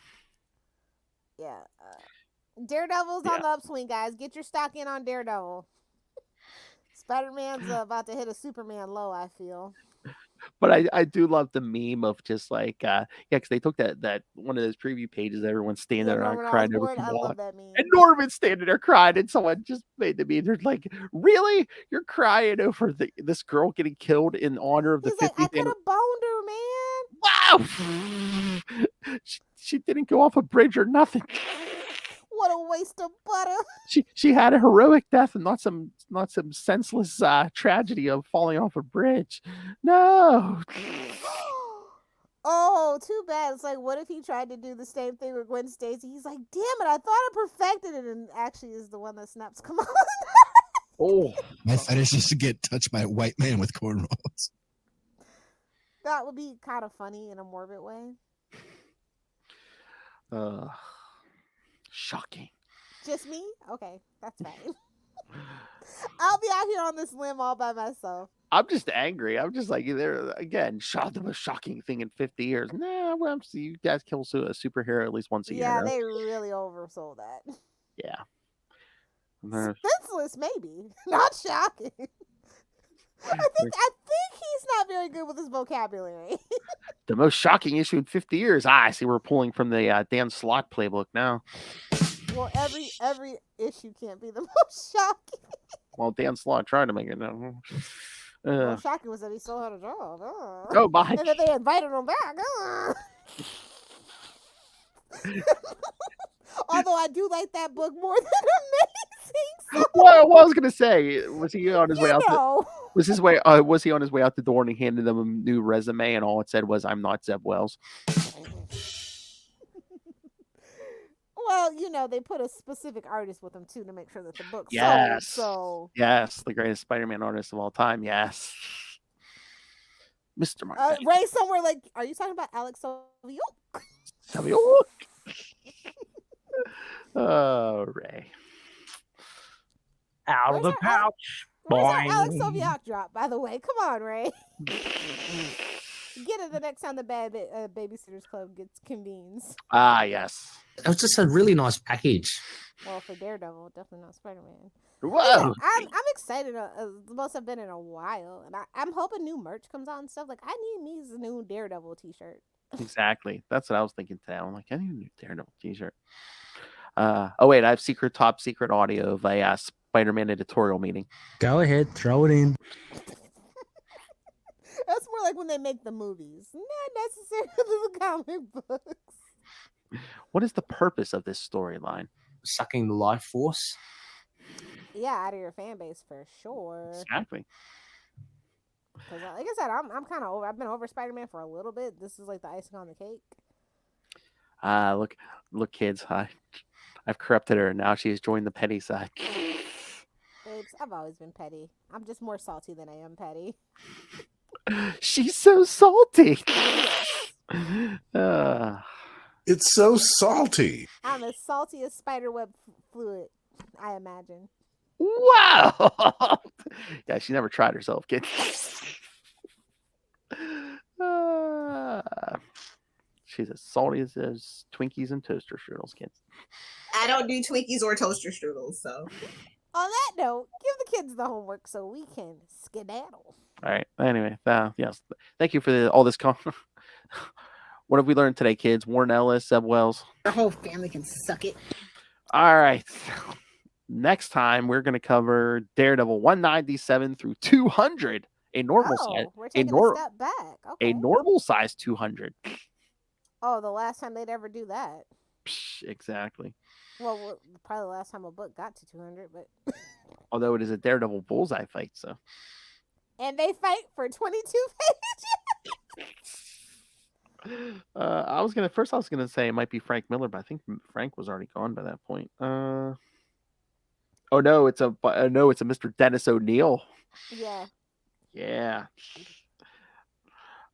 Daredevil's yeah. on the upswing, guys. Get your stock in on Daredevil. Spider-Man's about to hit a Superman low, I feel. But I do love the meme of just because they took that one of those preview pages, everyone's standing Yeah, there Norman crying over Osborn. I Kamala. love that And meme. Norman's standing there crying, and someone just made the meme. They're like, "Really? You're crying over this girl getting killed in honor of the He's like, I 50th could anniversary?" have boned her, man. Wow! She didn't go off a bridge or nothing. What a waste of butter. She had a heroic death and not some senseless tragedy of falling off a bridge. No. Oh, too bad. It's like, what if he tried to do the same thing with Gwen Stacy? He's like, damn it, I thought I perfected it, and actually is the one that snaps. Come on. Oh, my fetish is to get touched by a white man with cornrows. That would be kind of funny in a morbid way. Shocking. Just me? Okay, that's fine. I'll be out here on this limb all by myself. I'm just angry. I'm just there again. The most shocking thing in 50 years. Nah, well, you guys kill a superhero at least once a year. Yeah, they really oversold that. Yeah. Senseless, maybe. Not shocking. I think he's not very good with his vocabulary. The most shocking issue in 50 years. I see we're pulling from the Dan Slott playbook now. Well, every issue can't be the most shocking. Well, Dan Slott tried to make it. Most shocking was that he still had a job. Oh my! And that they invited him back. Although I do like that book more than Amazing. So, Well, I was gonna say, was he on his way out? Was he on his way out the door and he handed them a new resume and all it said was, "I'm not Zeb Wells." Well, they put a specific artist with them too to make sure that the book Yes. sold. Yes, the greatest Spider-Man artist of all time. Yes. Mr. Mark. So, Ray, somewhere like, are you talking about Alex Sylvia? Oh, Ray. Out of Where's the our pouch. Where's our Boing. Alex Soviak drop, by the way? Come on, Ray. Get it the next time the Bad Babysitters Club gets Ah, yes. It was just a really nice package. Well, for Daredevil, definitely not Spider-Man. Whoa. Yeah, I'm excited. The most I've been in a while, and I'm hoping new merch comes out and stuff. Like, I need me a new Daredevil T-shirt. Exactly. That's what I was thinking today. I'm like, I need a new Daredevil T-shirt. Oh wait, I have top secret audio of a Spider-Man editorial meeting. Go ahead, throw it in. That's more like when they make the movies, not necessarily the comic books. What is the purpose of this storyline? Sucking the life force. Yeah, out of your fan base for sure. Exactly. Because, like I said, I'm kind of over. I've been over Spider-Man for a little bit. This is like the icing on the cake. Look, kids. I've corrupted her. Now she's joined the petty side. Babes, I've always been petty. I'm just more salty than I am petty. She's so salty. It's so salty. I'm as salty as spiderweb fluid, I imagine. Wow. Yeah, she never tried herself, kid. She's as salty as Twinkies and toaster strudels, kids. I don't do Twinkies or toaster strudels, so. On that note, give the kids the homework so we can skedaddle. All right. Anyway, yes. Thank you for all this. What have we learned today, kids? Warren Ellis, Zeb Wells. Our whole family can suck it. All right. Next time, we're going to cover Daredevil 197 through 200. A normal size. We're taking a step back. Okay. A normal size 200. Oh, the last time they'd ever do that. Exactly. Well, probably the last time a book got to 200, but. Although it is a Daredevil bullseye fight, so. And they fight for 22 pages. I was gonna say it might be Frank Miller, but I think Frank was already gone by that point. Oh no, it's a Mr. Dennis O'Neil. Yeah. Yeah.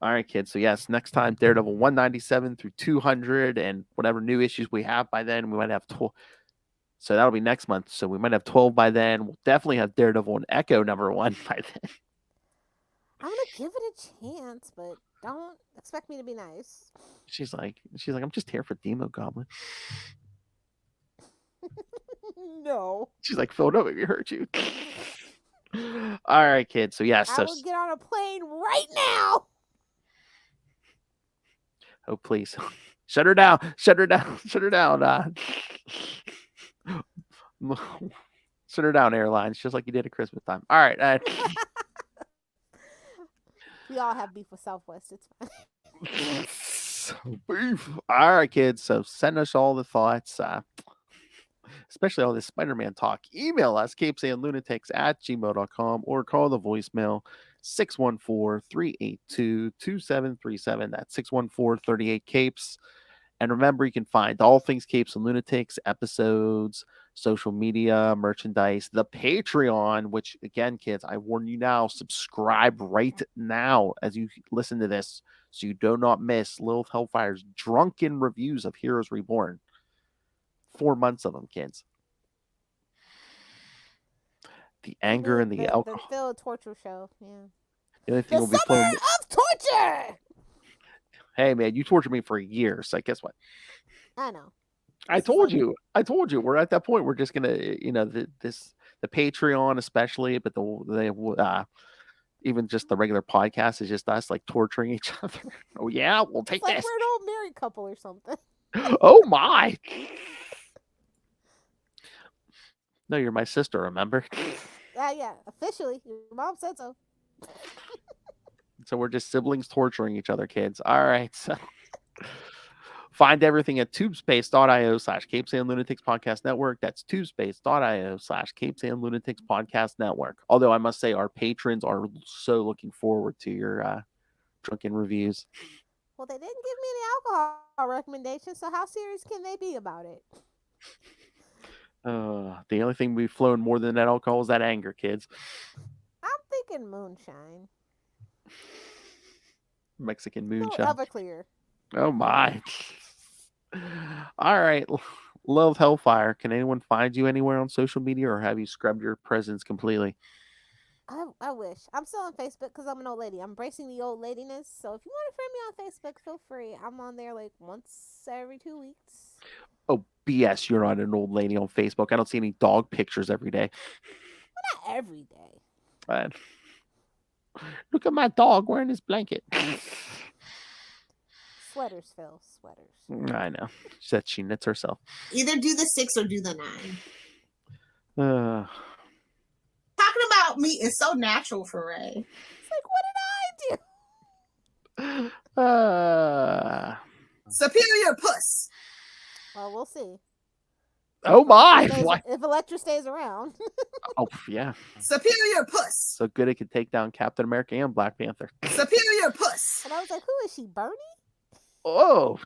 All right, kids. So yes, next time Daredevil 197 through 200, and whatever new issues we have by then, we might have 12. So that'll be next month. So we might have 12 by then. We'll definitely have Daredevil and Echo #1 by then. I'm gonna give it a chance, but don't expect me to be nice. She's like, I'm just here for Demo Goblin. No. She's like, Phil, don't make me hurt you. All right, kids. So yes, I will get on a plane right now. Oh, please. Shut her down. Shut her down. Shut her down. Shut her down, airlines, just like you did at Christmas time. All right. We all have beef with Southwest. It's fine. So beef. All right, kids. So send us all the thoughts, especially all this Spider-Man talk. Email us, CapesandLunatics@gmail.com, or call the voicemail 614-382-2737. That's 614-38-CAPES. And remember, you can find all things Capes and Lunatics, episodes, social media, merchandise, the Patreon, which, again, kids, I warn you now, subscribe right now as you listen to this so you do not miss Lilith Hellfire's drunken reviews of Heroes Reborn. 4 months of them, kids. The anger and the alcohol. The Phil torture show, yeah. The only thing The will be summer of torture! Hey, man, you tortured me for a year, so guess what? I know. I told you. We're at that point. We're just gonna, the Patreon especially, but even just the regular podcast is just us like torturing each other. Oh yeah, we'll take it's like this. we're an old married couple or something. Oh my! No, you're my sister. Remember? Yeah. Officially, your mom said so. So we're just siblings torturing each other, kids. All right. So find everything at tubespace.io/CapesandLunatics Podcast Network. That's tubespace.io/CapesandLunatics Podcast Network. Although I must say our patrons are so looking forward to your drunken reviews. Well, they didn't give me any alcohol recommendations, so how serious can they be about it? The only thing we've flown more than that alcohol is that anger, kids. I'm thinking moonshine. Mexican No, moonshine. Everclear. Oh my. All right. Love Hellfire. Can anyone find you anywhere on social media, or have you scrubbed your presence completely? I wish. I'm still on Facebook because I'm an old lady. I'm embracing the old ladiness. So if you want to friend me on Facebook, feel free. I'm on there like once every 2 weeks. Oh, BS. You're not an old lady on Facebook. I don't see any dog pictures every day. Not every day. But look at my dog wearing his blanket. Sweaters, Phil. Sweaters. I know. She said she knits herself. Either do the 6 or do the 9. Uh, Talking about meat is so natural for Ray. It's like, what did I do? Superior puss. Well, we'll see. Oh my! If Electra stays around. Oh yeah. Superior puss. So good it could take down Captain America and Black Panther. Superior puss. And I was like, who is she, Bernie? Oh.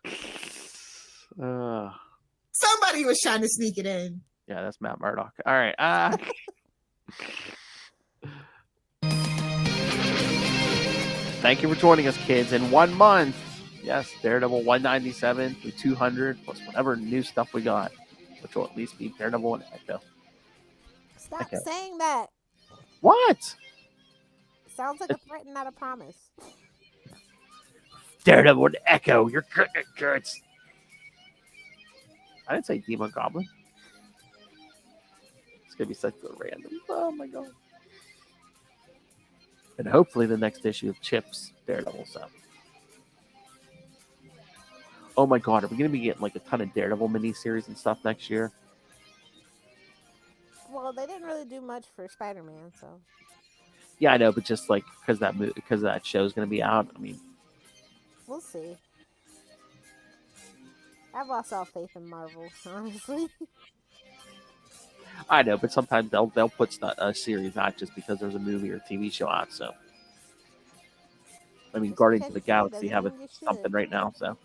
Somebody was trying to sneak it in. Yeah, that's Matt Murdock. All right. Thank you for joining us, kids. In 1 month, yes, Daredevil 197 through 200 plus whatever new stuff we got, which will at least be Daredevil and Echo. Stop saying that. What? Sounds like a threat and not a promise. Daredevil and Echo, you're good at goods. I didn't say Demon Goblin. It's gonna be such a random. Oh my god! And hopefully the next issue of Chip's Daredevil stuff. Oh my god, are we gonna be getting like a ton of Daredevil miniseries and stuff next year? Well, they didn't really do much for Spider-Man, so. Yeah, I know, but just like because that show's gonna be out. I mean, we'll see. I've lost all faith in Marvel, honestly. I know, but sometimes they'll put a series out just because there's a movie or TV show out. So, I mean, Guardians of the Galaxy have something right now. So,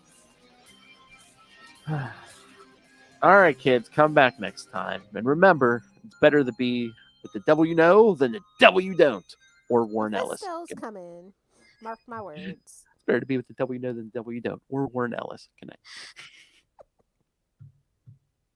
all right, kids, come back next time, and remember, it's better to be with the devil you know than the devil you don't. Or Warren Ellis. Mephisto's coming. Mark my words. It's better to be with the devil you know than the devil you don't. Or Warren Ellis. Good night.